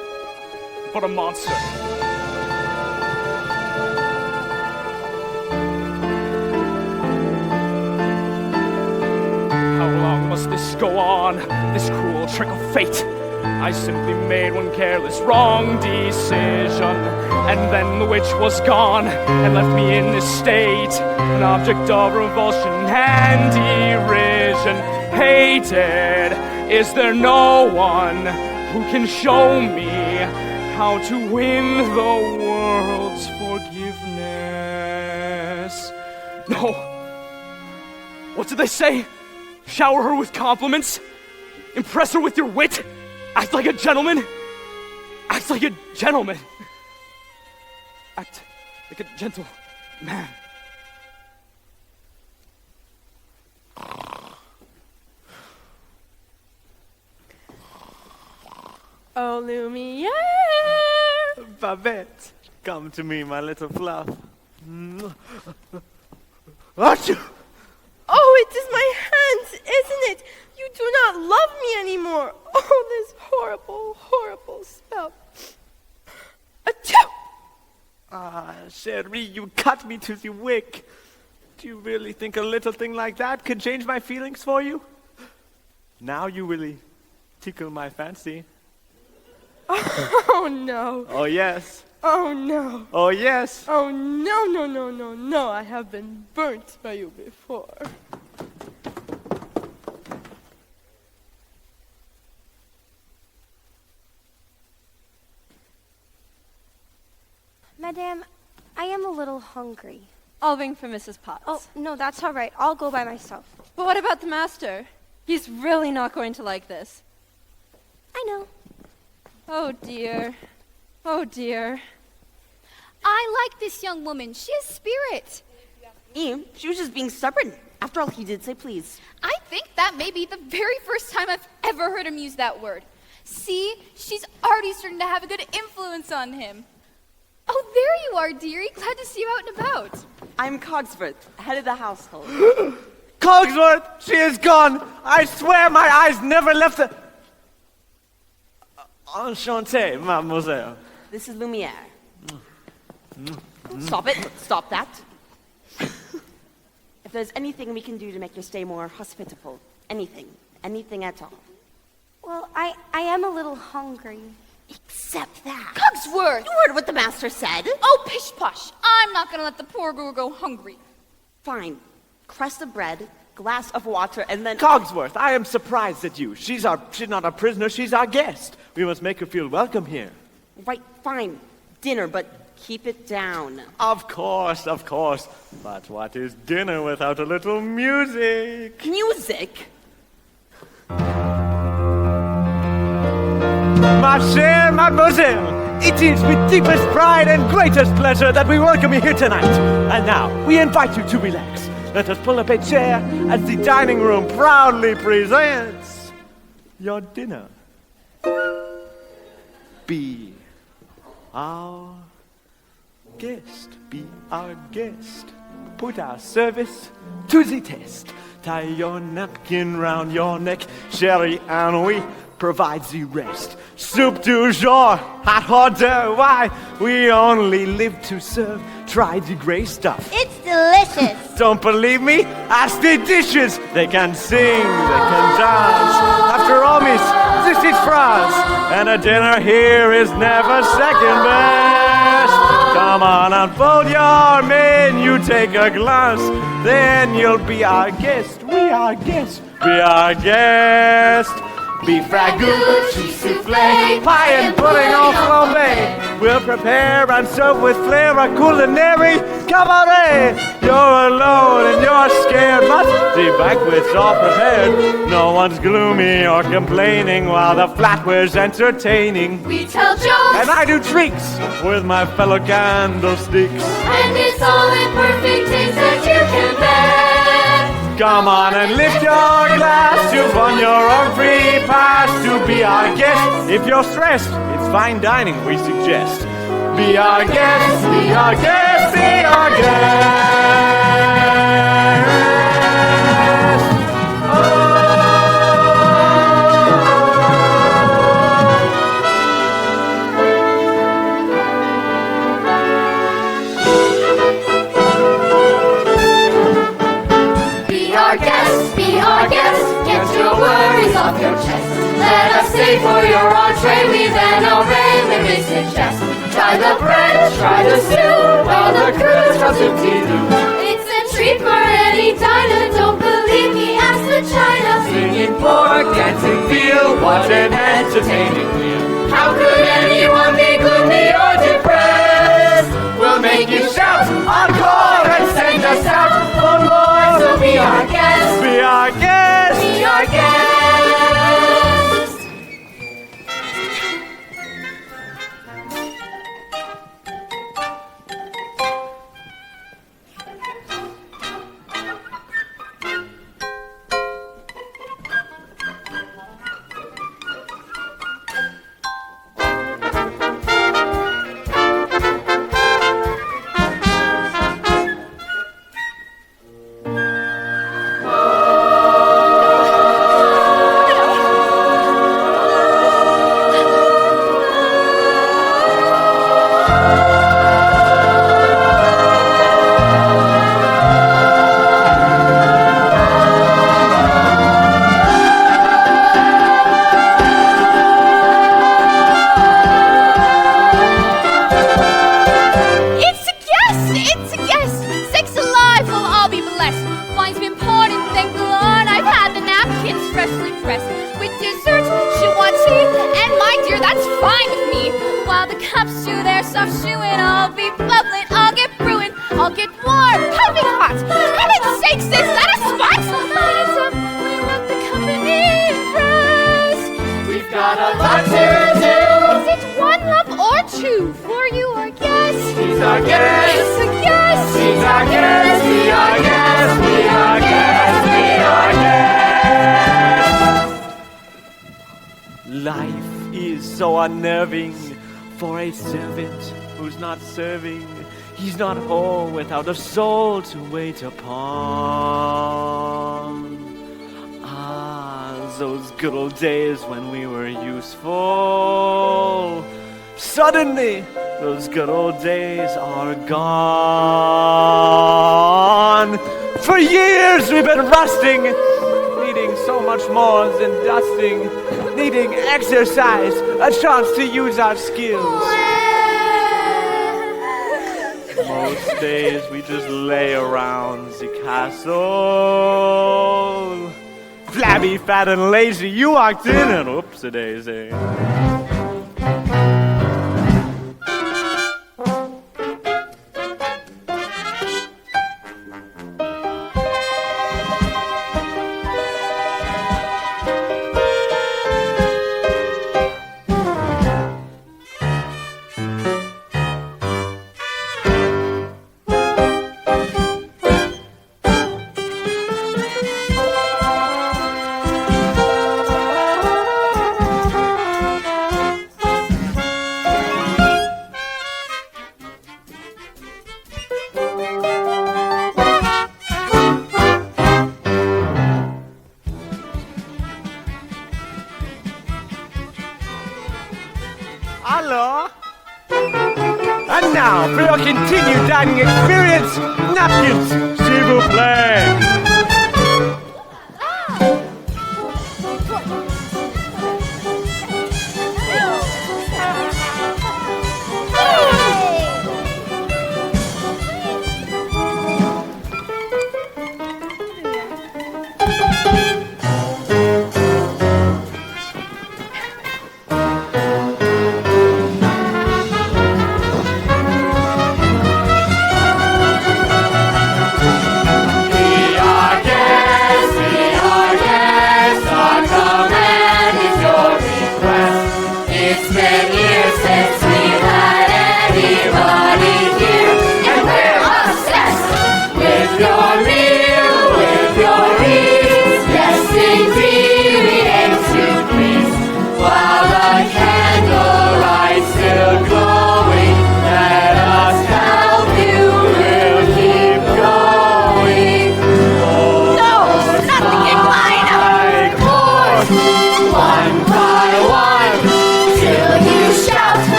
S10: but a monster. How long must this go on, this cruel trick of fate? I simply made one careless wrong decision, and then the witch was gone and left me in this state, an object of revulsion and derision. Hated, is there no one who can show me how to win the world's forgiveness? No. What did they say? Shower her with compliments? Impress her with your wit? Act like a gentleman? Act like a gentleman. Act like a gentle man.
S5: Oh, Lumiere!
S9: Babette, come to me, my little fluff. Achoo!
S5: Oh, it is my hands, isn't it? You do not love me anymore. Oh, this horrible, horrible spell. Achoo!
S9: Ah, Cherie, you cut me to the wick. Do you really think a little thing like that can change my feelings for you? Now you really tickle my fancy.
S5: Oh, no.
S9: Oh, yes.
S5: Oh, no.
S9: Oh, yes.
S5: Oh, no, no, no, no, no. I have been burnt by you before.
S2: Madame, I am a little hungry.
S11: I'll ring for Mrs. Potts.
S2: Oh, no, that's all right. I'll go by myself.
S11: But what about the master? He's really not going to like this.
S2: I know.
S11: Oh, dear. Oh, dear.
S4: I like this young woman. She has spirit.
S8: She was just being stubborn. After all, he did say please.
S4: I think that may be the very first time I've ever heard him use that word. See, she's already starting to have a good influence on him. Oh, there you are, dearie. Glad to see you out and about.
S8: I'm Cogsworth, head of the household.
S9: Cogsworth, she is gone. I swear my eyes never left the... Enchanté, mademoiselle.
S8: This is Lumiere. Stop it. Stop that. If there's anything we can do to make your stay more hospitable, anything at all.
S2: Well, I am a little hungry.
S8: Except that.
S4: Cogsworth!
S8: You heard what the master said.
S4: Oh, pish-posh. I'm not gonna let the poor girl go hungry.
S8: Fine. Crust of bread, glass of water, and then...
S9: Cogsworth, I am surprised at you. She's not a prisoner, she's our guest. We must make her feel welcome here.
S8: Right, fine. Dinner, but keep it down.
S9: Of course. But what is dinner without a little music?
S8: Music?
S9: Ma chère mademoiselle, it is with deepest pride and greatest pleasure that we welcome you here tonight. And now, we invite you to relax. Let us pull up a chair as the dining room proudly presents your dinner. Be our guest. Be our guest. Put our service to the test. Tie your napkin round your neck, Sherry and we provide the rest. Soup du jour, hot hors d'oeuvre. Why? We only live to serve. Try the gray stuff.
S2: It's delicious.
S9: Don't believe me? Ask the dishes. They can sing, they can dance. After all, miss, this is France, and a dinner here is never second best. Come on, unfold your menu, take a glance, then you'll be our guest. We are guests. Be our guest. Beef ragout, cheese soufflé, pie and pudding au flambé. We'll prepare and serve with flair a culinary cabaret. You're alone and you're scared, but the banquet's all prepared. No one's gloomy or complaining while the flatware's entertaining.
S4: We tell jokes,
S9: And I do tricks with my fellow candlesticks.
S4: and it's all in perfect taste that you can bet.
S9: Come on and lift your glass. You've won your own free pass to be our guest. If you're stressed, it's fine dining we suggest. Be our guest, be our guest, be our guest.
S4: Be our guest, get your worries off your chest. Let us say for your entree, we then array with we suggest. Try the bread, try the stew, while the crew's trusted to do. It's a treat for any diner, don't believe me, ask the china.
S9: Singing pork, dancing veal, what an entertaining meal.
S4: How could anyone be gloomy or depressed?
S9: We'll make you shout, encore, and send us out for more.
S4: So be our guest,
S9: Be our guest.
S4: be our guest. It's a guest. Sakes alive, we'll all be blessed. Wine's been poured and thank the Lord I've had the napkins freshly pressed. With dessert, she wants tea, and my dear, that's fine with me. While the cups do their soft shoeing, I'll be bubbling, I'll get brewing, I'll get warm, piping hot. Heaven's sakes, is that a spot? Light up, we want the company press. We've got a lot to do. Is it one love or two? For you are guests.
S9: He's our guest.
S4: It's a guest.
S9: He's our guest. Be our guest. Be our guest. Be our guest. Life is so unnerving for a servant who's not serving. He's not whole without a soul to wait upon. Ah, those good old days when we were useful. Suddenly, those good old days are gone. For years we've been rusting, needing so much more than dusting, needing exercise, a chance to use our skills. Most days we just lay around the castle. Flabby, fat, and lazy, you walked in and oops-a-daisy. Hello. And now, for your continued dining experience, napkins, s'il vous plaît.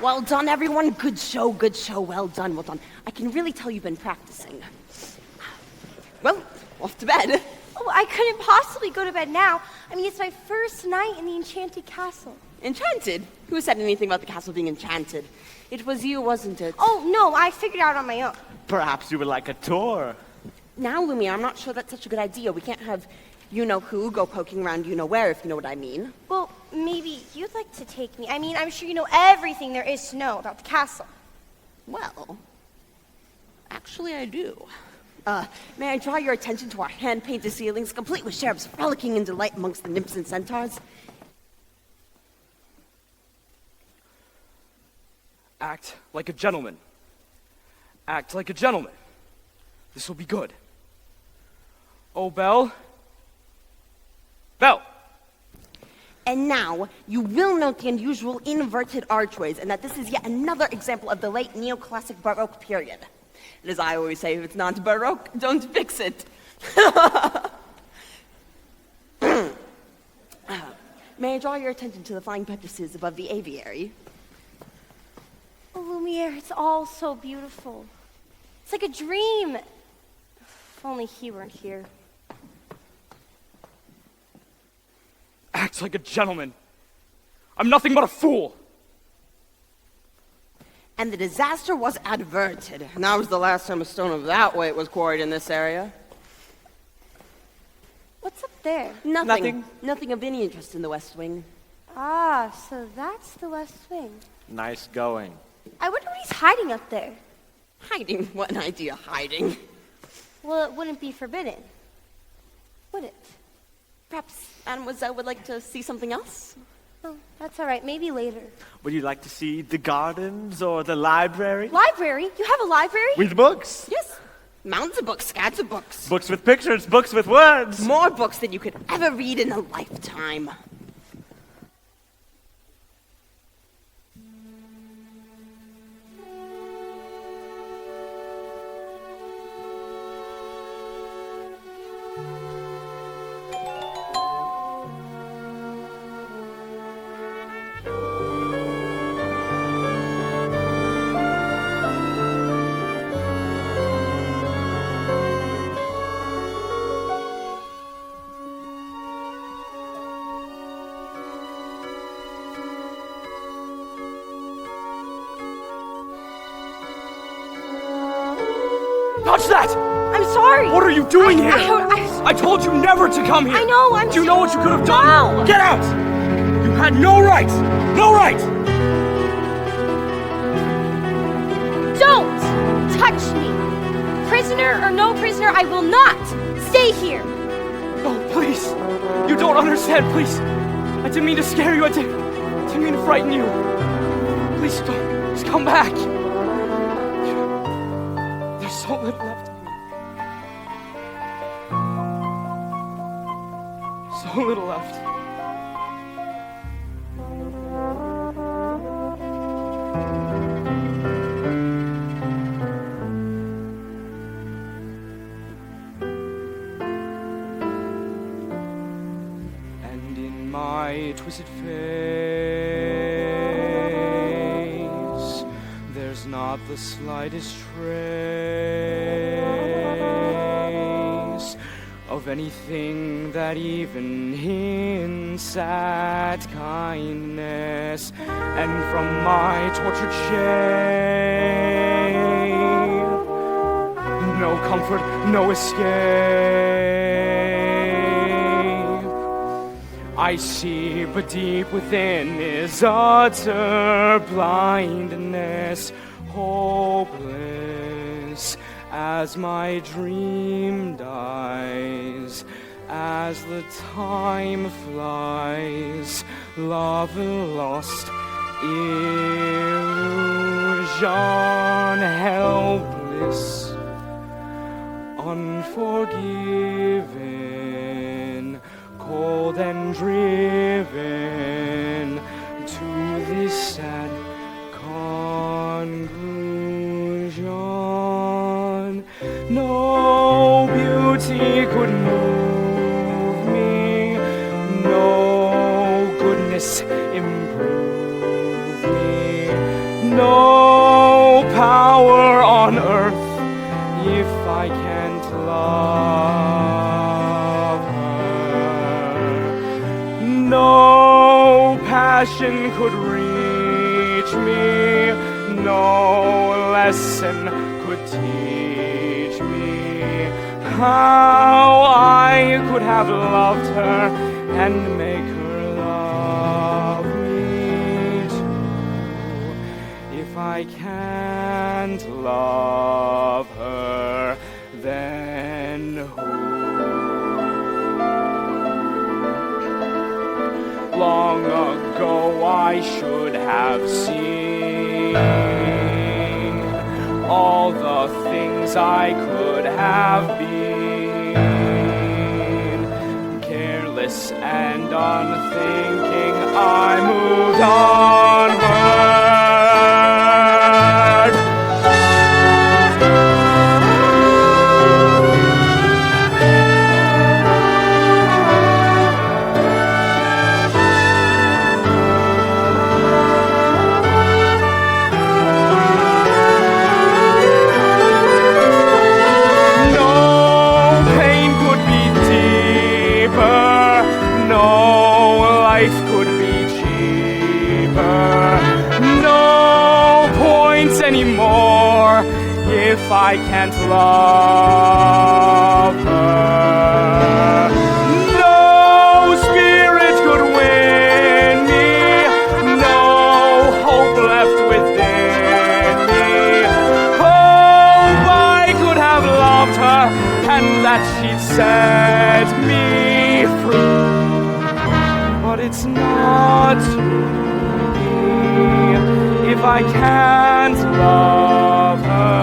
S8: Well done, everyone. Good show, well done, well done. I can really tell you've been practicing. Well, off to bed.
S2: Oh, I couldn't possibly go to bed now. I mean, it's my first night in the Enchanted Castle.
S8: Enchanted? Who said anything about the castle being enchanted? It was you, wasn't it?
S2: Oh, no, I figured it out on my own.
S9: Perhaps you would like a tour.
S8: Now, Lumiere, I'm not sure that's such a good idea. We can't have you-know-who go poking around you-know-where, if you know what I mean.
S2: Well, maybe you'd like to take me. I mean, I'm sure you know everything there is to know about the castle.
S8: Well, actually I do. May I draw your attention to our hand-painted ceilings, complete with cherubs frolicking in delight amongst the nymphs and centaurs?
S10: Act like a gentleman. Act like a gentleman. This will be good. Oh, Belle? Belle!
S8: And now, you will note the unusual inverted archways, and that this is yet another example of the late neoclassic Baroque period. And as I always say, if it's not Baroque, don't fix it. May I draw your attention to the flying buttresses above the aviary?
S2: Oh, Lumiere, it's all so beautiful. It's like a dream. If only he weren't here.
S10: Act like a gentleman. I'm nothing but a fool.
S8: And the disaster was averted. And that was the last time a stone of that weight was quarried in this area.
S2: What's up there?
S8: Nothing. Nothing of any interest in the West Wing.
S2: Ah, so that's the West Wing.
S9: Nice going.
S2: I wonder what he's hiding up there.
S8: Hiding? What an idea, hiding.
S2: Well, it wouldn't be forbidden, would it?
S8: Perhaps Mademoiselle would like to see something else?
S2: Oh, that's all right. Maybe later.
S9: Would you like to see the gardens or the library?
S2: Library? You have a library?
S9: With books.
S8: Yes. Mounds of books, scads of books.
S9: Books with pictures, books with words.
S8: More books than you could ever read in a lifetime.
S10: Touch that!
S2: I'm sorry.
S10: What are you doing here?
S2: I
S10: I told you never to come here.
S2: I know, I'm
S10: Do you know what you could have done?
S2: No.
S10: Get out! You had no right! No right!
S2: Don't touch me. Prisoner or no prisoner, I will not stay here.
S10: No, please. You don't understand, please. I didn't mean to scare you. I didn't mean to frighten you. Please don't. Just come back. There's so little left of me. So little left. And in my twisted face, there's not the slightest trace of anything that even hints at kindness. And from my tortured shame, no comfort, no escape. I see, but deep within is utter blindness, hopeless as my dream dies, as the time flies, love lost, illusion helpless, unforgiven, cold and driven to this sad conclusion. No beauty could move me, no goodness improve me, on earth if I can't love her. No passion could reach me, no lesson could teach me how I could have loved her and make her love me too. If I can't love her, then who? Long ago I should have seen all the things I could have been. Careless and unthinking, I moved onward. Anymore if I can't love her. No spirit could win me, no hope left within me. Hope I could have loved her and that she'd set me free, but it's not true. If I can't love her,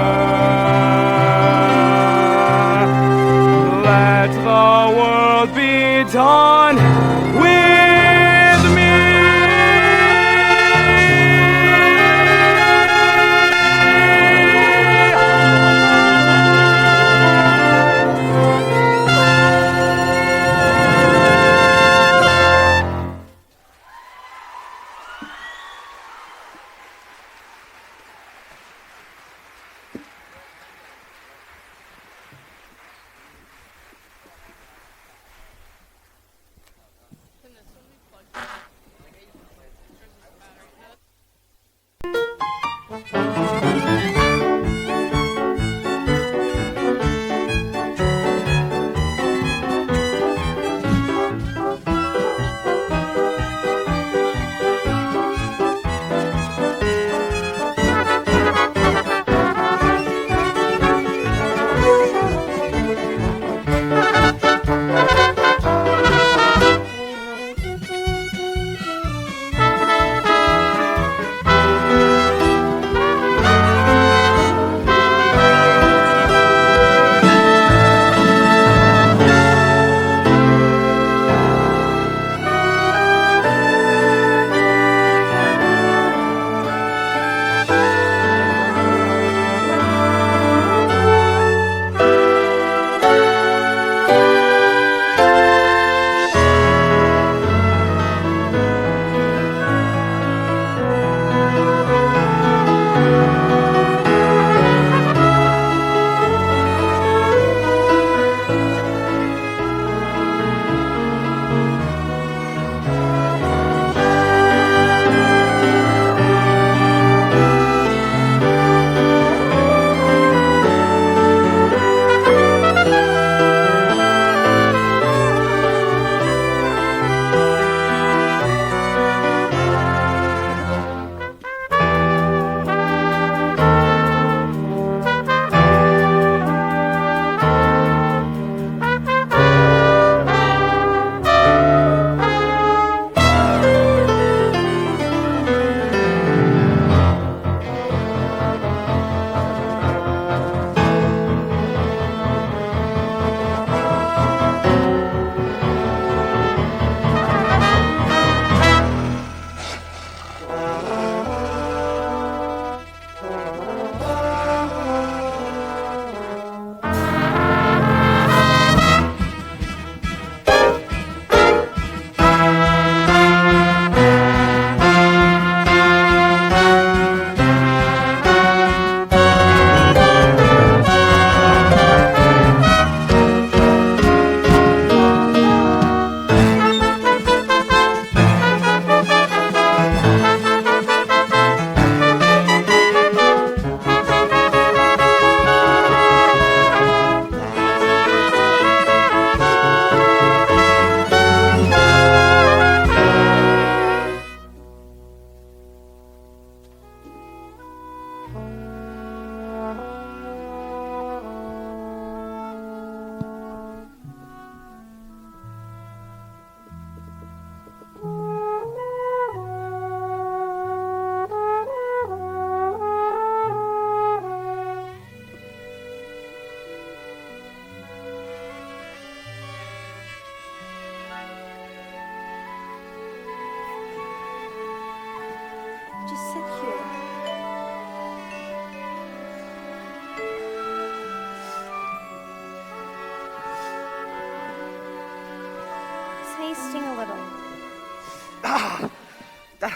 S10: let the world be done with me.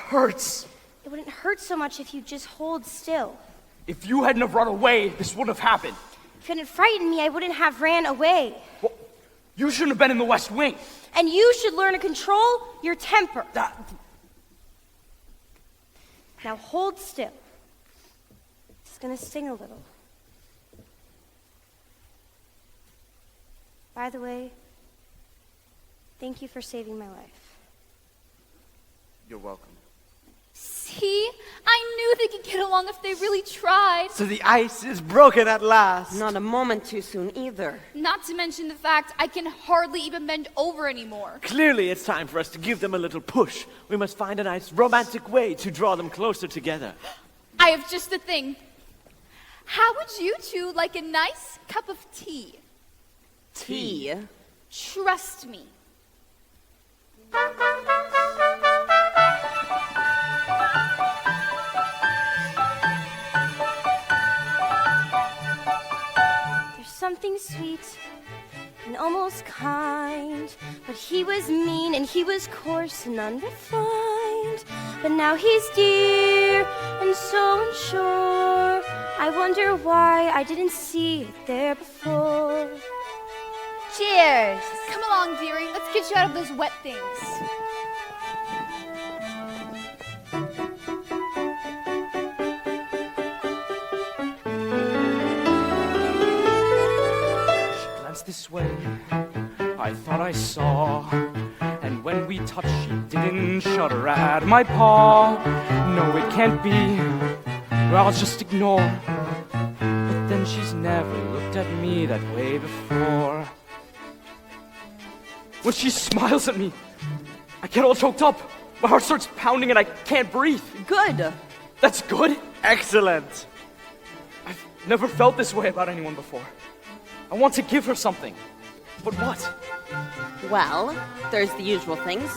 S10: hurts.
S2: It wouldn't hurt so much if you just hold still.
S10: If you hadn't have run away, this wouldn't have happened.
S2: If you hadn't frightened me, I wouldn't have ran away.
S10: Well, you shouldn't have been in the West Wing.
S2: And you should learn to control your temper. Now hold still. It's gonna sting a little. By the way, thank you for saving my life.
S6: You're welcome.
S4: See? I knew they could get along if they really tried.
S9: So the ice is broken at last.
S8: Not a moment too soon either.
S4: Not to mention the fact I can hardly even bend over anymore.
S9: Clearly, it's time for us to give them a little push. We must find a nice romantic way to draw them closer together.
S4: I have just the thing. How would you two like a nice cup of tea?
S8: Tea?
S4: Trust me.
S2: There's something sweet and almost kind, but he was mean and he was coarse and unrefined. But now he's dear and so unsure. I wonder why I didn't see it there before. Cheers!
S4: Come along, dearie. Let's get you out of those wet things.
S10: Glanced this way, I thought I saw. And when we touched, she didn't shudder at my paw. No, it can't be. Well, I'll just ignore. But then she's never looked at me that way before. When she smiles at me, I get all choked up. My heart starts pounding and I can't breathe.
S8: Good.
S10: That's good?
S9: Excellent.
S10: I've never felt this way about anyone before. I want to give her something. But what?
S8: Well, there's the usual things.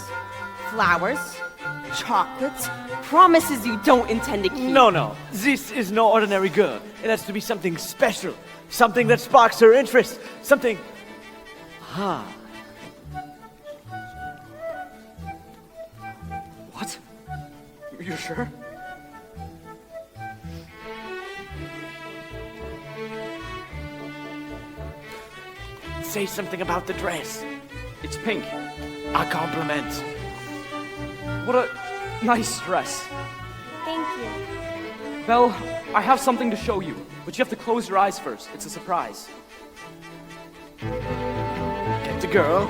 S8: Flowers, chocolates, promises you don't intend to keep.
S9: No. This is no ordinary girl. It has to be something special. Something that sparks her interest. Something...
S10: What? You're sure?
S9: Say something about the dress.
S10: It's pink.
S9: A compliment.
S10: What a nice dress.
S2: Thank you.
S10: Belle, I have something to show you, but you have to close your eyes first. It's a surprise.
S9: Get the girl.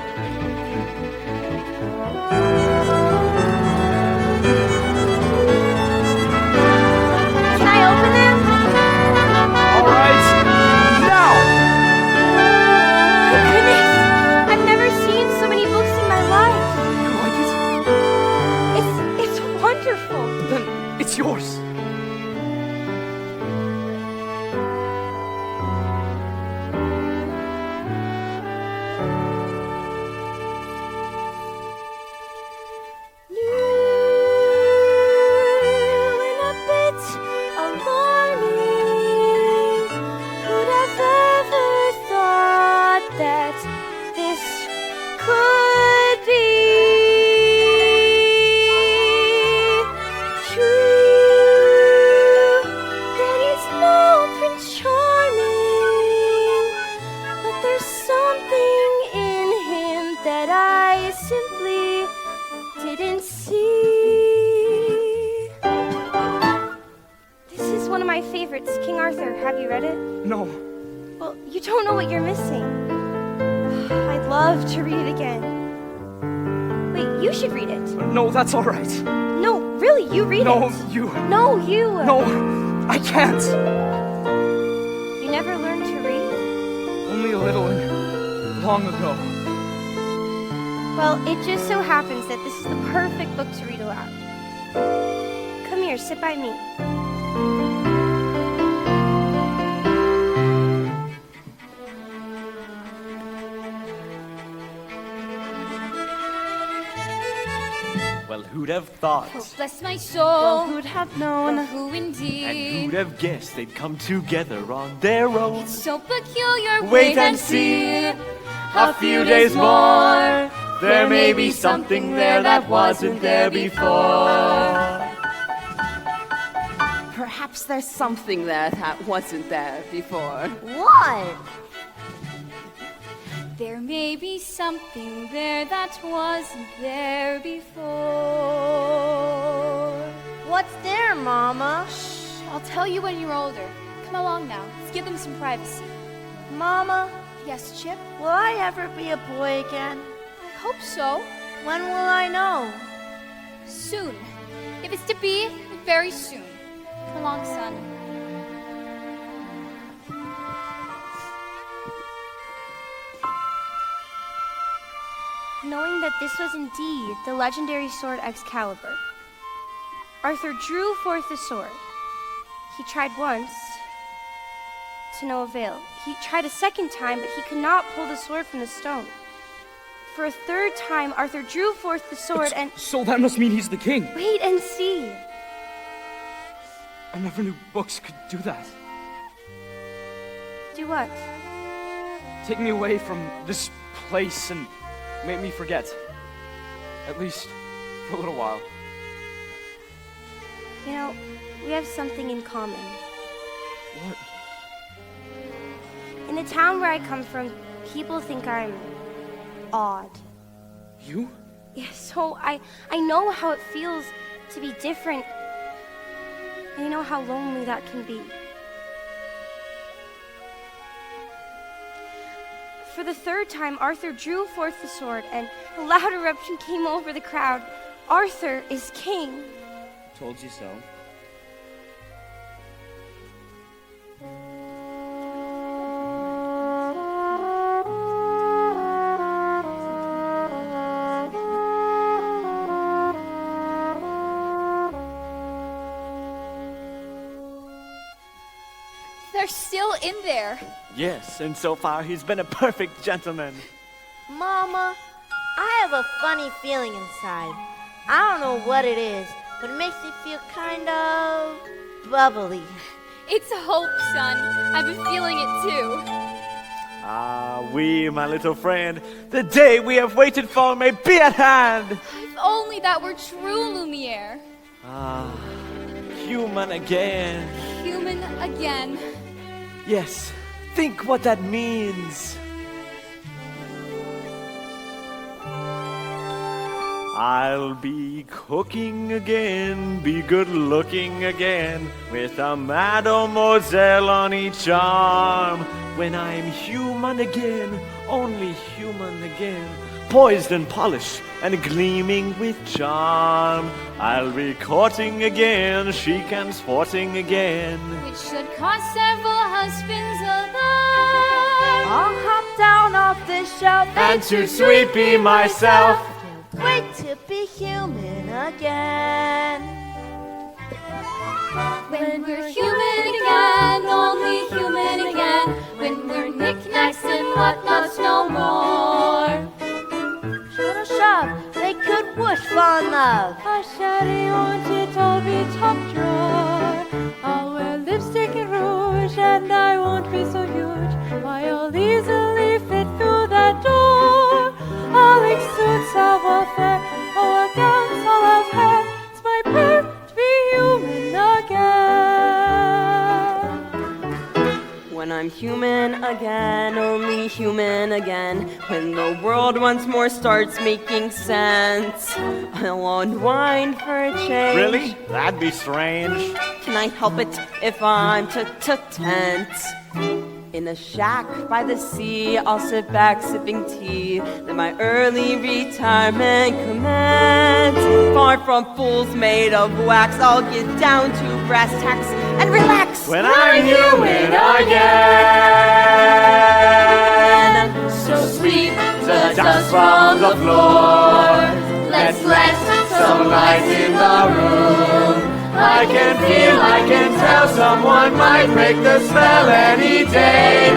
S2: Can I open them?
S10: All right, now!
S2: Goodness, I've never seen so many books in my life.
S10: You like it?
S2: It's wonderful.
S10: Then it's yours.
S2: King Arthur. Have you read it?
S10: No.
S2: Well, you don't know what you're missing. I'd love to read it again. Wait, you should read it.
S10: No, that's all right.
S2: No, really, you read
S10: No,
S2: it.
S10: you.
S2: No, you.
S10: No, I can't.
S2: You never learned to read?
S10: Only a little and long ago.
S2: Well, it just so happens that this is the perfect book to read aloud. Come here, sit by me.
S9: Well, who'd have thought?
S4: Oh, bless my
S8: Well,
S4: soul.
S8: who'd have known?
S4: Who indeed?
S9: And who'd have guessed they'd come together on their own?
S4: So peculiar.
S9: Wait and see. A few days more. There may be something there that wasn't there before.
S8: perhaps there's something there that wasn't there before.
S2: What?
S4: There may be something there that wasn't there before.
S2: What's there, Mama?
S4: Shh, I'll tell you when you're older. Come along now. Let's give them some privacy.
S2: Mama,
S4: Yes, Chip?
S2: will I ever be a boy again?
S4: I hope so.
S2: When will I know?
S4: Soon. If it's to be, very soon. Come along, son.
S2: Knowing that this was indeed the legendary sword Excalibur, Arthur drew forth the sword. He tried once, to no avail. He tried a second time, but he could not pull the sword from the stone. For a third time, Arthur drew forth the sword and...
S10: So that must mean he's the king.
S2: Wait and see.
S10: I never knew books could do that.
S2: Do what?
S10: Take me away from this place and make me forget. At least for a little while.
S2: You know, we have something in common.
S10: What?
S2: In the town where I come from, people think I'm odd.
S10: You?
S2: Yeah, so I know how it feels to be different. And I know how lonely that can be. For the third time, Arthur drew forth the sword, and a loud eruption came over the crowd. Arthur is king.
S10: Told you so.
S4: They're still in there.
S9: Yes, and so far he's been a perfect gentleman.
S2: Mama, I have a funny feeling inside. I don't know what it is, but it makes me feel kind of bubbly.
S4: It's hope, son. I've been feeling it too.
S9: Ah, we, my little friend, the day we have waited for may be at hand.
S4: If only that were true, Lumiere.
S9: Ah, human again.
S4: Human again.
S9: Yes, think what that means. I'll be cooking again, be good looking again, with a mademoiselle on each arm. When I'm human again, only human again, poised and polished and gleaming with charm. I'll be courting again, chic and sporting again.
S4: Which should cost several husbands alive.
S2: I'll hop down off the shelf
S9: And to sweepy myself.
S2: wait to be human again.
S4: When we're human again, only human again. When we're knickknacks and whatnots no more.
S2: Shut up, they could whoosh fall in love.
S5: A sherry won't it all be top drawer? I'll wear lipstick and rouge and I won't be so huge. Why, I'll easily fit through that door. I'll make suits of welfare, or gowns all of hair. It's my birth to be human again.
S8: When I'm human again, only human again. When the world once more starts making sense, I'll unwind for a change.
S9: Really? That'd be strange.
S8: Can I help it if I'm tense? In a shack by the sea, I'll sit back sipping tea. Then my early retirement commence. Far from fools made of wax, I'll get down to brass tacks and relax.
S9: When I'm human again.
S4: So sweep
S9: The dust from the floor.
S4: Let's let
S9: Some light in the room. I can feel, I can tell someone might break the spell any day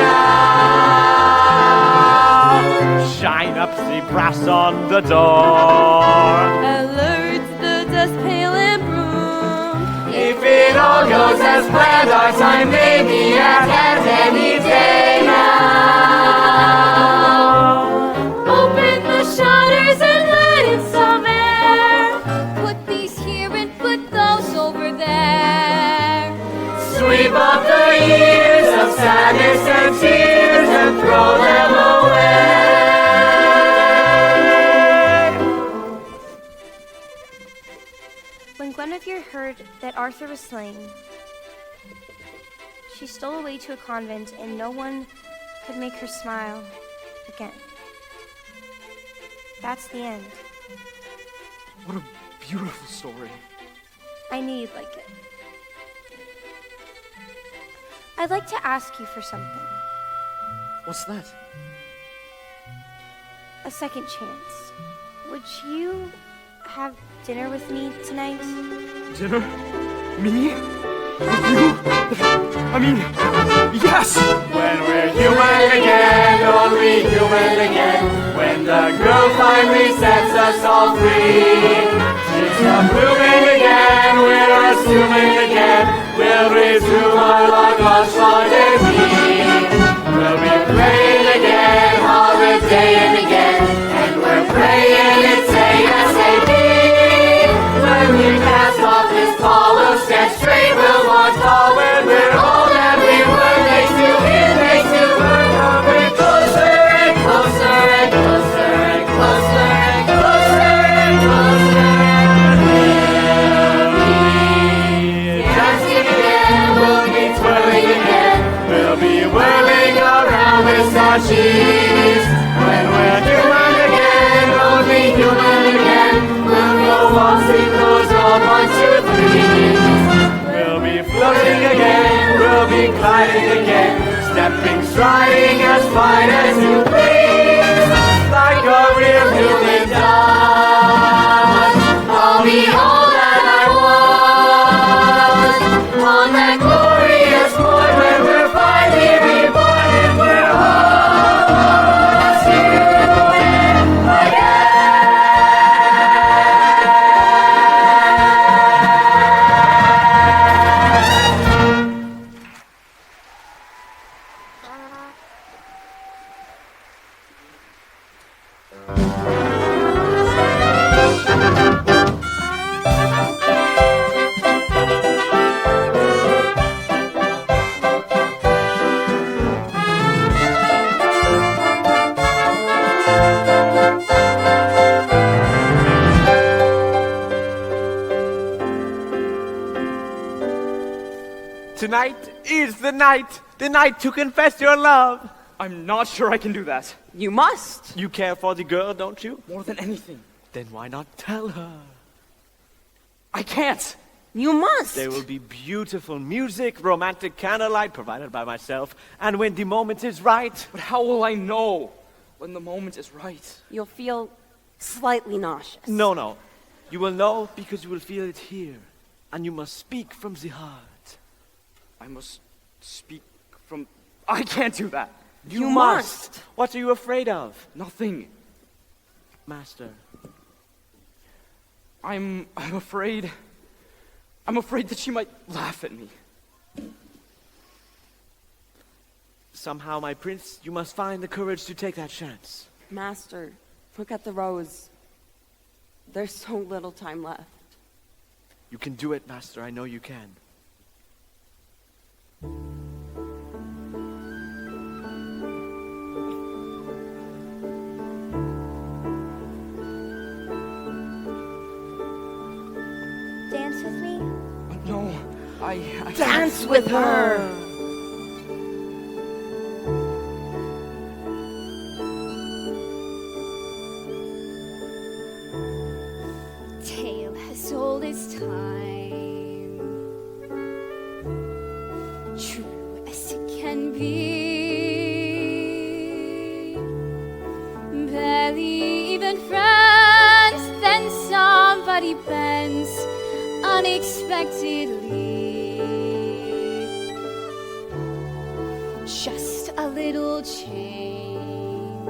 S9: now. Shine up the brass on the door.
S5: Alerts the dust pail and broom.
S9: If it all goes as planned, our time may be at hand any day now.
S4: Open the shutters and let in some air. Put these here and put those over there.
S2: Arthur was slain. She stole away to a convent, and no one could make her smile again. That's the end.
S10: What a beautiful story.
S2: I knew you'd like it. I'd like to ask you for something.
S10: What's that?
S2: A second chance. Would you have dinner with me tonight?
S10: Dinner? Me? With you? I mean, yes!
S9: When we're human again, only human again. When the girl finally sets us all free. She's not blooming again, we're assuming again. We'll resume our long lost rendezvous. We'll be playing again, holiday and again. And we're praying it's ASAP. When we cast off this pall of stand straight, we'll walk tall when we're old and we were next to him, next to her. Coming closer and closer and closer and closer and closer and closer. We'll be dancing again, we'll be twirling again. We'll be whirling around with our cheese. When we're human again, only human again. We'll go waltzing those old 1, 2, 3s. We'll be floating again, we'll be gliding again. Stepping, striding as fine as you please. Like a real human does. I'll be all that I was. On that glorious morn when we're finally reborn and we're all human again. Tonight is the night to confess your love.
S10: I'm not sure I can do that.
S8: You must.
S9: You care for the girl, don't you?
S10: More than anything.
S9: Then why not tell her?
S10: I can't.
S8: You must.
S9: There will be beautiful music, romantic candlelight provided by myself, and when the moment is right.
S10: But how will I know when the moment is right?
S8: You'll feel slightly nauseous.
S9: No. You will know because you will feel it here, and you must speak from the heart.
S10: I must speak from... I can't do that.
S8: You must.
S9: What are you afraid of?
S10: Nothing.
S9: Master.
S10: I'm afraid... I'm afraid that she might laugh at me.
S9: Somehow, my prince, you must find the courage to take that chance.
S8: Master, look at the rose. There's so little time left.
S9: You can do it, Master. I know you can.
S2: Dance with me?
S10: No, I
S8: Dance with her.
S4: Tale as old as time, true as it can be. Barely even friends, then somebody bends unexpectedly. Just a little change,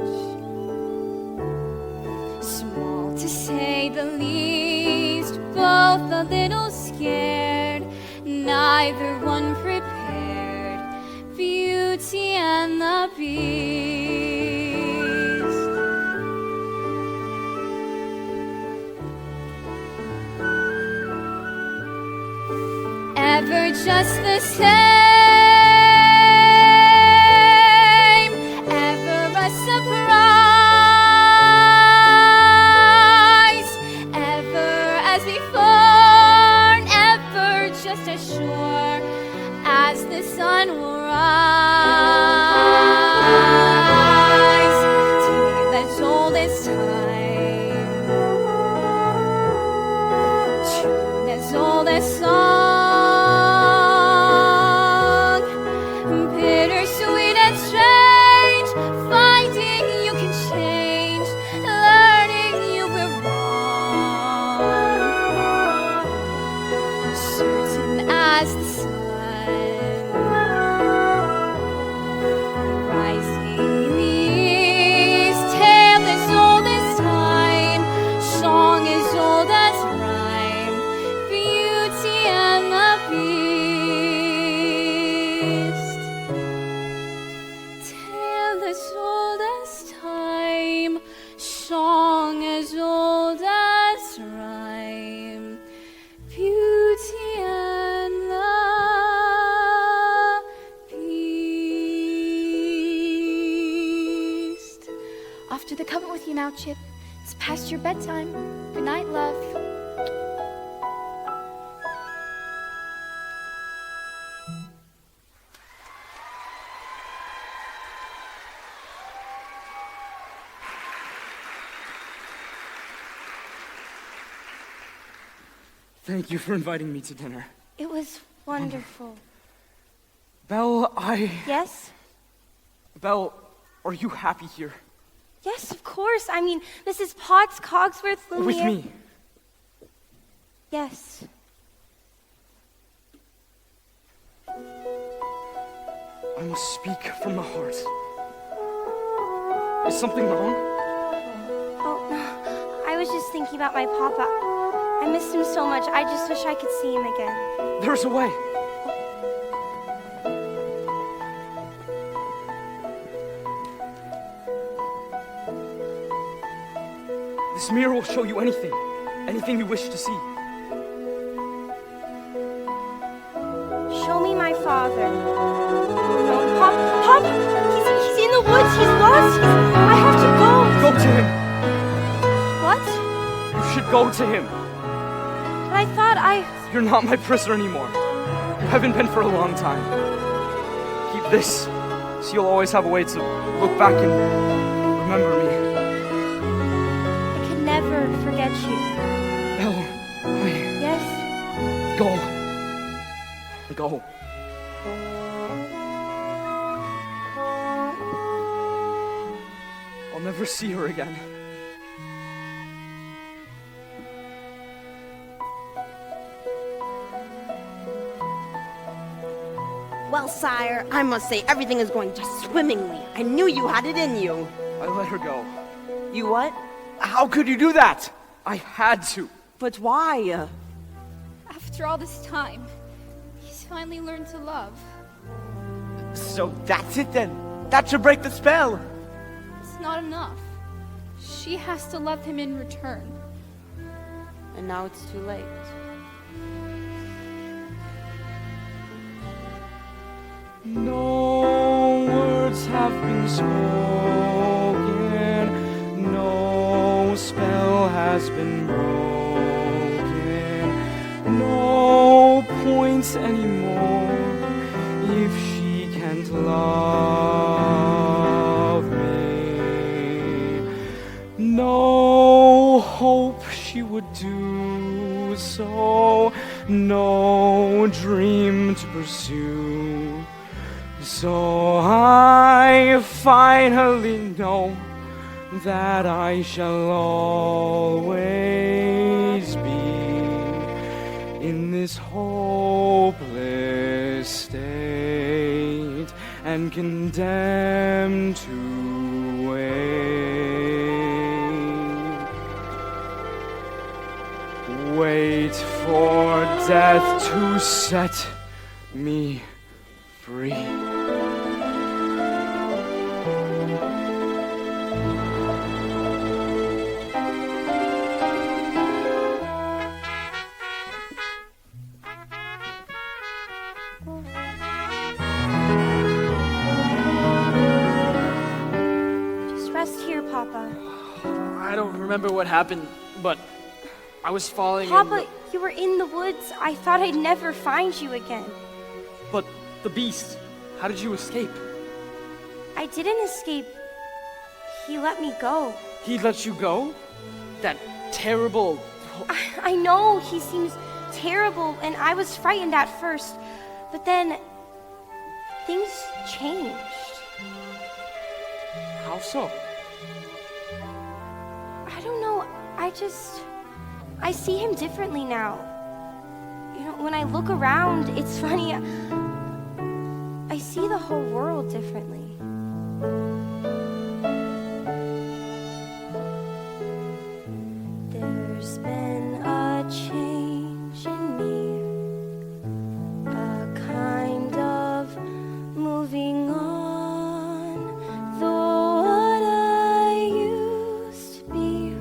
S4: small to say the least, both a little scared, neither one prepared. Beauty and the Beast. Ever just the same, ever a surprise, ever as before, ever just off to the convent with you now, Chip. It's past your bedtime. Good night, love.
S10: Thank you for inviting me to dinner.
S2: It was wonderful.
S10: Belle,
S2: Yes?
S10: Belle, are you happy here?
S2: Yes, of course. I mean, Mrs. Potts, Cogsworth, Lumiere.
S10: With me?
S2: Yes.
S10: I must speak from the heart. Is something wrong?
S2: Oh, no. I was just thinking about my papa. I missed him so much. I just wish I could see him again.
S10: There's a way. This mirror will show you anything you wish to see.
S2: Show me my father. No, Pop, he's in the woods. He's lost. I have to go.
S10: Go to him.
S2: What?
S10: You should go to him.
S2: But I thought
S10: You're not my prisoner anymore. You haven't been for a long time. Keep this, so you'll always have a way to look back and remember me.
S2: I could never forget you.
S10: Belle,
S2: Yes?
S10: go. Go. I'll never see her again.
S8: Well, sire, I must say everything is going just swimmingly. I knew you had it in you.
S10: I let her go.
S8: You what?
S10: How could you do that? I had to.
S8: But why?
S4: After all this time, he's finally learned to love.
S9: So that's it then. That should break the spell.
S4: It's not enough. She has to love him in return.
S8: And now it's too late.
S10: No words have been spoken, no spell has been broken, no points anymore if she can't love me. No hope she would do so, no dream to pursue. So I finally know that I shall always be in this hopeless state and condemned to wait for death to set me free.
S2: Just rest here, Papa.
S7: I don't remember what happened, but I was falling
S2: Papa, you were in the woods. I thought I'd never find you again.
S7: But the beast, how did you escape?
S2: I didn't escape. He let me go.
S7: He let you go? That terrible...
S2: I know he seems terrible, and I was frightened at first. But then, things changed.
S7: How so?
S2: I don't know. I see him differently now. You know, when I look around, it's funny. I see the whole world differently. There's been a change in me, a kind of moving on. Though what I used to be,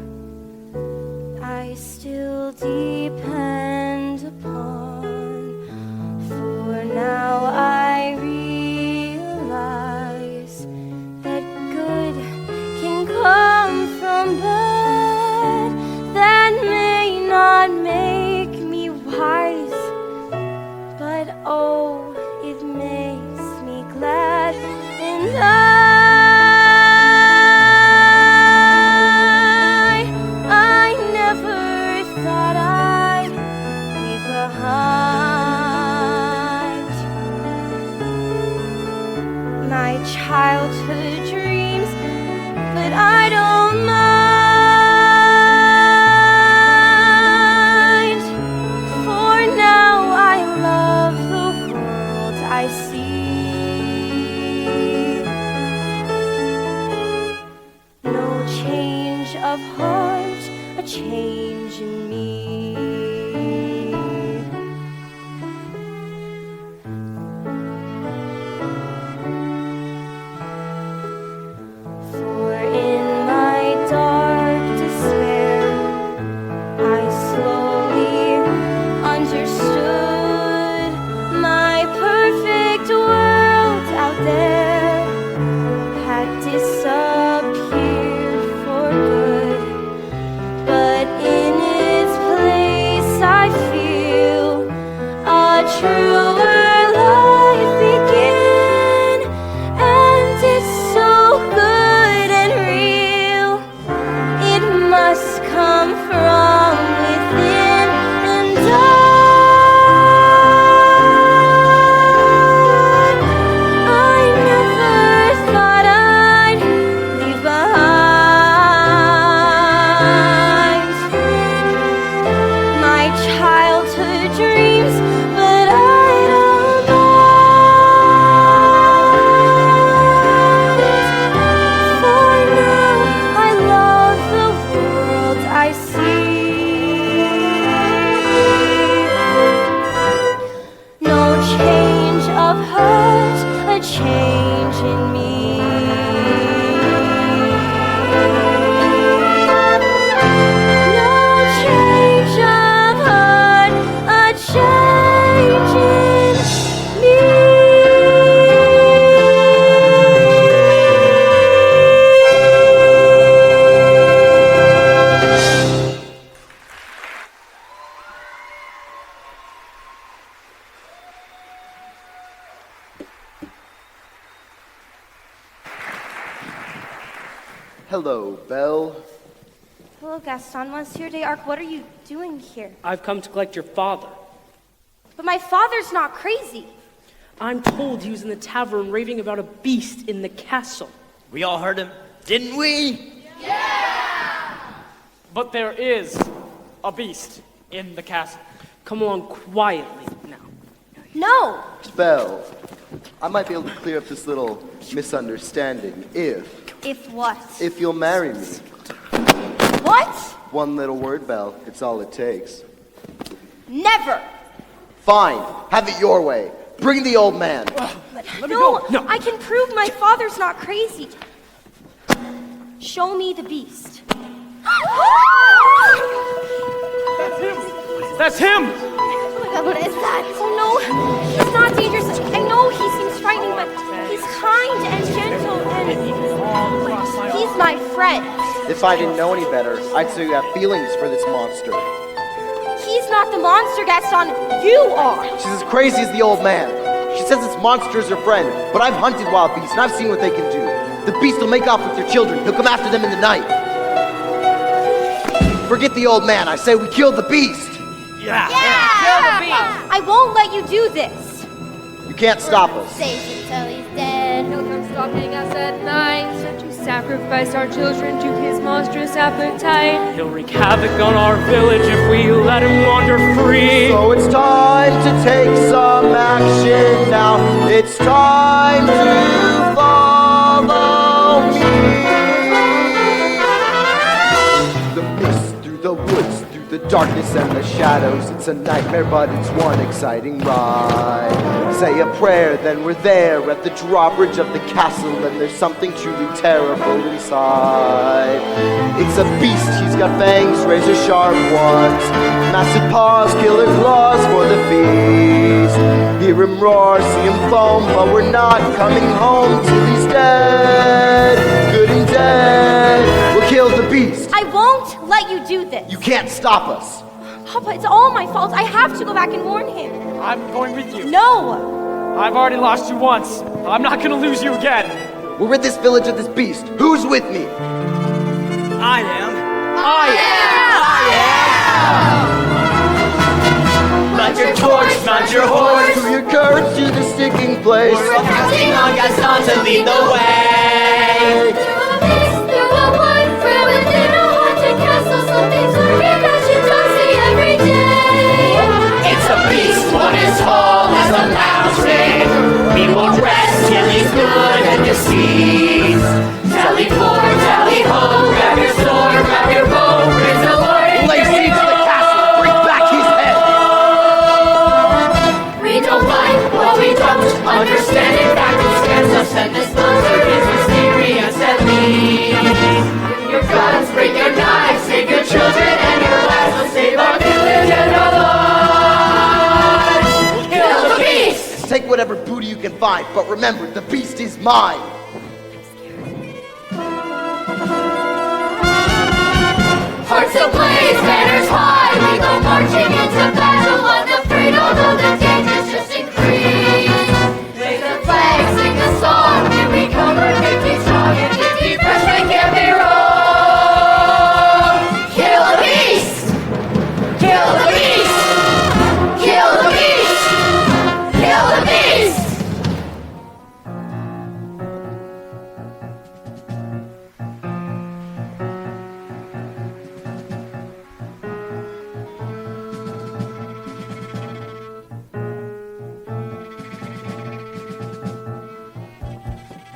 S2: I still depend upon. For now I realize childhood dreams, but I don't mind. For now I love the world I see. No change of heart, a change in me. For in my dark despair, I slowly understood my perfect world out there had disappeared for good. But in its place I feel a truer life begin, and it's so good and real. It must come from within, and I never thought I'd leave behind my childhood dreams, but I don't mind. For now I love the world I see. No change of heart, a change in me. No change of heart, a change in me.
S6: Hello, Belle.
S2: Hello, Gaston. Monsieur d'Arc, what are you doing here?
S7: I've come to collect your father.
S2: But my father's not crazy.
S12: I'm told he was in the tavern raving about a beast in the castle.
S3: We all heard him, didn't we?
S7: But there is a beast in the castle.
S12: Come along quietly now.
S2: No!
S6: Belle, I might be able to clear up this little misunderstanding
S2: If what?
S6: if you'll marry me.
S2: What?
S6: One little word, Belle. It's all it takes.
S2: Never!
S6: Fine. Have it your way. Bring the old man.
S2: No, I can prove my father's not crazy. Show me the beast.
S7: That's him!
S2: Oh my God, what is that? Oh no, he's not dangerous. I know he seems frightening, but he's kind and gentle and he's my friend.
S6: If I didn't know any better, I'd say you have feelings for this monster.
S2: He's not the monster, Gaston. You are.
S6: She's as crazy as the old man. She says this monster is her friend, but I've hunted wild beasts and I've seen what they can do. The beast will make off with your children. He'll come after them in the night. Forget the old man. I say we kill the beast.
S3: Yeah!
S2: Kill the beast. I won't let you do this.
S6: You can't stop us.
S4: Safe until he's dead.
S13: He'll come stalking us at night, so to sacrifice our children to his monstrous appetite.
S7: He'll wreak havoc on our village if we let him wander free.
S6: So it's time to take some action now. It's time to follow me. The mist through the woods, through the darkness and the shadows. It's a nightmare, but it's one exciting ride. Say a prayer, then we're there at the drawbridge of the castle, and there's something truly terrible inside. It's a beast, he's got fangs, razor sharp ones, massive paws, killer claws for the feast. Hear him roar, see him foam, but we're not coming home till he's dead, good and dead. We'll kill the beast.
S2: I won't let you do this.
S6: You can't stop us.
S2: Papa, it's all my fault. I have to go back and warn him.
S7: I'm going with you.
S2: No!
S7: I've already lost you once. I'm not gonna lose you again.
S6: We're with this village of this beast. Who's with me?
S3: I am.
S7: I am.
S3: But Mount your torch, mount your horse.
S6: To your courage, to the sticking place.
S3: We're counting on Gaston to lead the way.
S4: Through a wood, through within a haunted castle, something's lurking that you don't see every day.
S3: It's a beast, one as tall as a mountain. We won't rest till he's good and deceased. Tally for, tally ho, grab your sword, grab your bow, raise the Lord and
S6: Lay siege to the castle, bring back his head.
S4: We don't like what we don't understand. In fact, it scares us, and this monster is mysterious at least.
S3: your guns, bring your knives, save your children and your lives. Let's save our village and our lives. Kill the beast!
S6: Take whatever booty you can find, but remember, the beast is mine.
S4: Hearts ablaze, banners high, we go marching into battle, unafraid, although the dangers just increase. Raise the flag, sing the song, here we come, we're 50 strong and 50 fresh, we can't be wrong. Kill the beast! Kill the beast! Kill the beast! Kill the beast!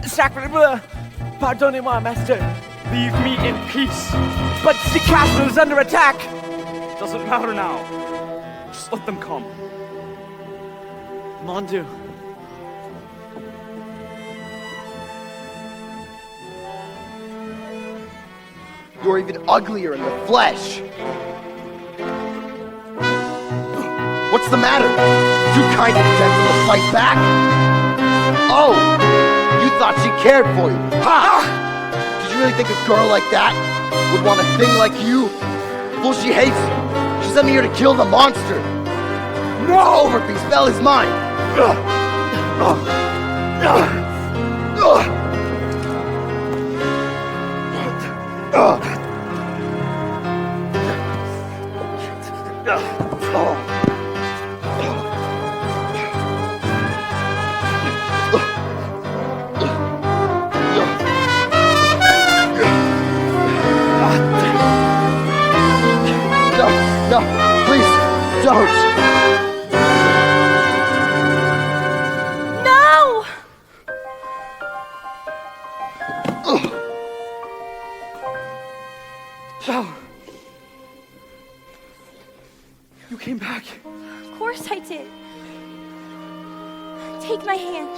S9: Sacre-bleu! Pardonnez-moi, master.
S10: Leave me in peace.
S9: But the castle is under attack.
S10: Doesn't matter now. Just let them come.
S9: Mon Dieu.
S6: You're even uglier in the flesh. What's the matter? Too kind and gentle to fight back? Oh, you thought she cared for you. Ha! Did you really think a girl like that would want a thing like you? Well, she hates you. She sent me here to kill the monster. No! Over, beast. Bell is mine. No, please, don't.
S2: No!
S9: Oh. You came back.
S2: Of course I did. Take my hand.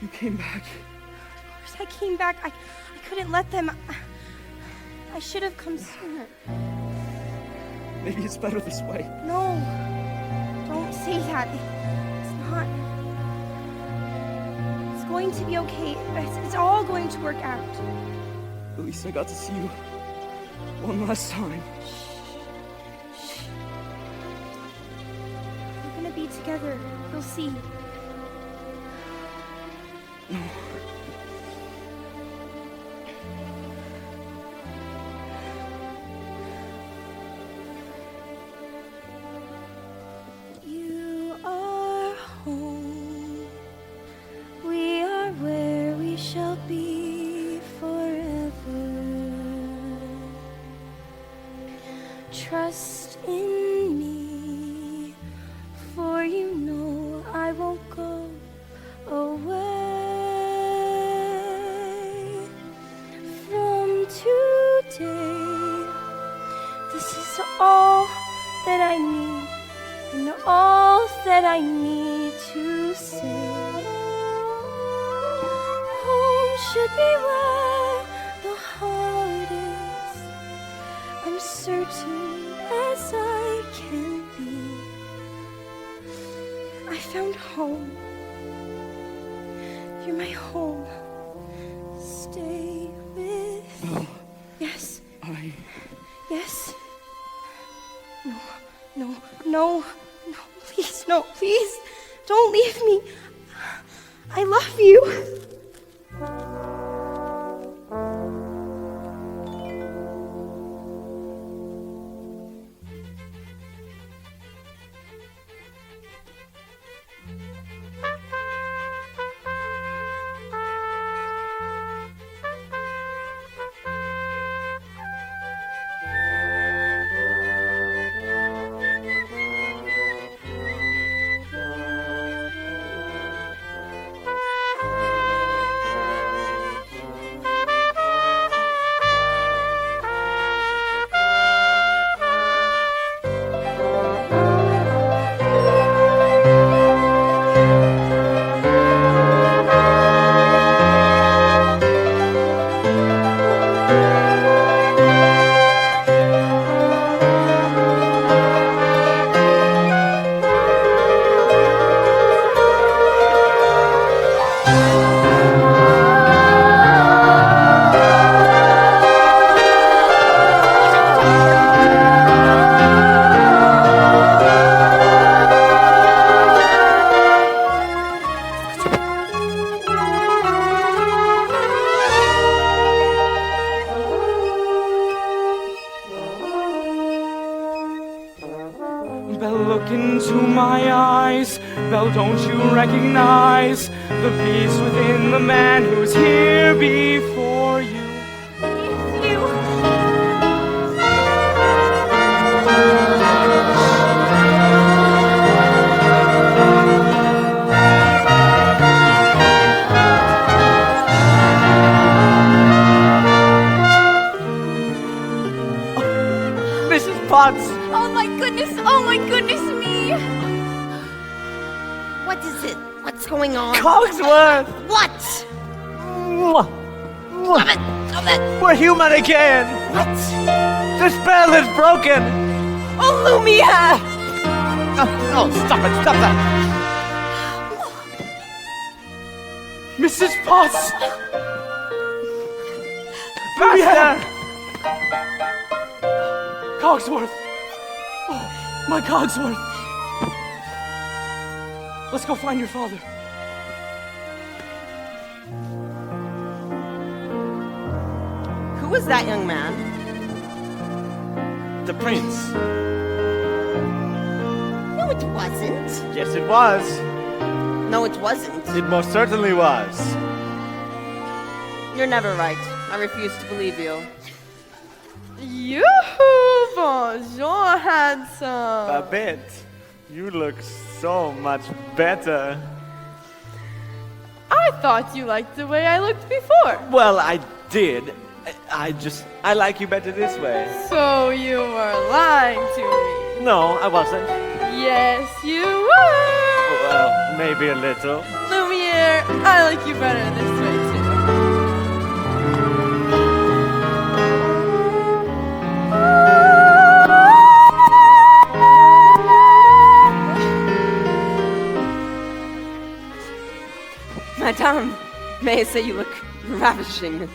S9: You came back.
S2: Of course I came back. I couldn't let them. I should have come sooner.
S9: Maybe it's better this way.
S2: No. Don't say that. It's not. It's going to be okay. It's all going to work out.
S9: At least I got to see you one last time.
S2: We're gonna be together. You'll see.
S9: No.
S2: You are home. We are where we shall be forever. Trust in me, for you know I won't go away. From today, this is all that I need, and all that I need to say. Home should be where the heart is. I'm certain as I can be. I found home. You're my home. No, please, don't leave me. I love you.
S10: Belle, look into my eyes. Belle, don't you recognize the beast within the man who's here before you?
S9: Mrs. Potts!
S4: Oh my goodness me!
S8: What is it? What's going on?
S9: Cogsworth!
S8: What?
S9: Stop
S8: it! Stop it!
S9: We're human again!
S8: What?
S9: The spell is broken!
S8: Oh, Lumia!
S9: Oh, stop it! Stop that!
S10: Mrs. Potts!
S9: Master!
S10: Cogsworth! Oh, my Cogsworth! Let's go find your father.
S8: Who was that young man?
S9: The prince.
S8: No, it wasn't.
S9: Yes, it was.
S8: No, it wasn't.
S9: It most certainly was.
S8: You're never right. I refuse to believe you.
S5: Yoo-hoo! Bonjour, handsome.
S9: Babette, you look so much better.
S5: I thought you liked the way I looked before.
S9: Well, I did. I like you better this way.
S5: So you were lying to me.
S9: No, I wasn't.
S5: Yes, you were.
S9: Well, maybe a little.
S5: Lumiere, I like you better this way too.
S8: Madame, may I say you look ravishing.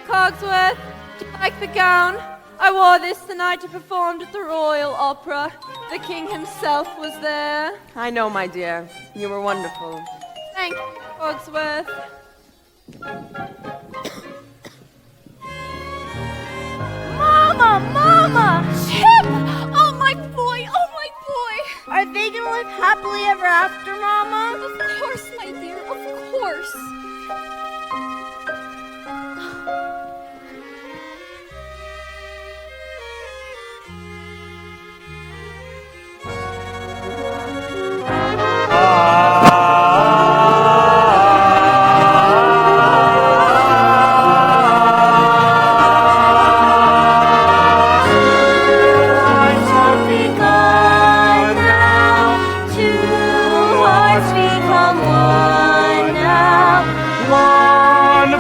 S11: Cogsworth, do you like the gown? I wore this the night I performed at the Royal Opera. The king himself was there.
S8: I know, my dear. You were wonderful.
S11: Thank you, Cogsworth.
S2: Mama!
S4: Chip! Oh my boy! Oh my boy!
S2: Are they gonna live happily ever after, Mama?
S4: Of course, my dear, of course.
S10: One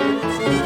S4: Thank you.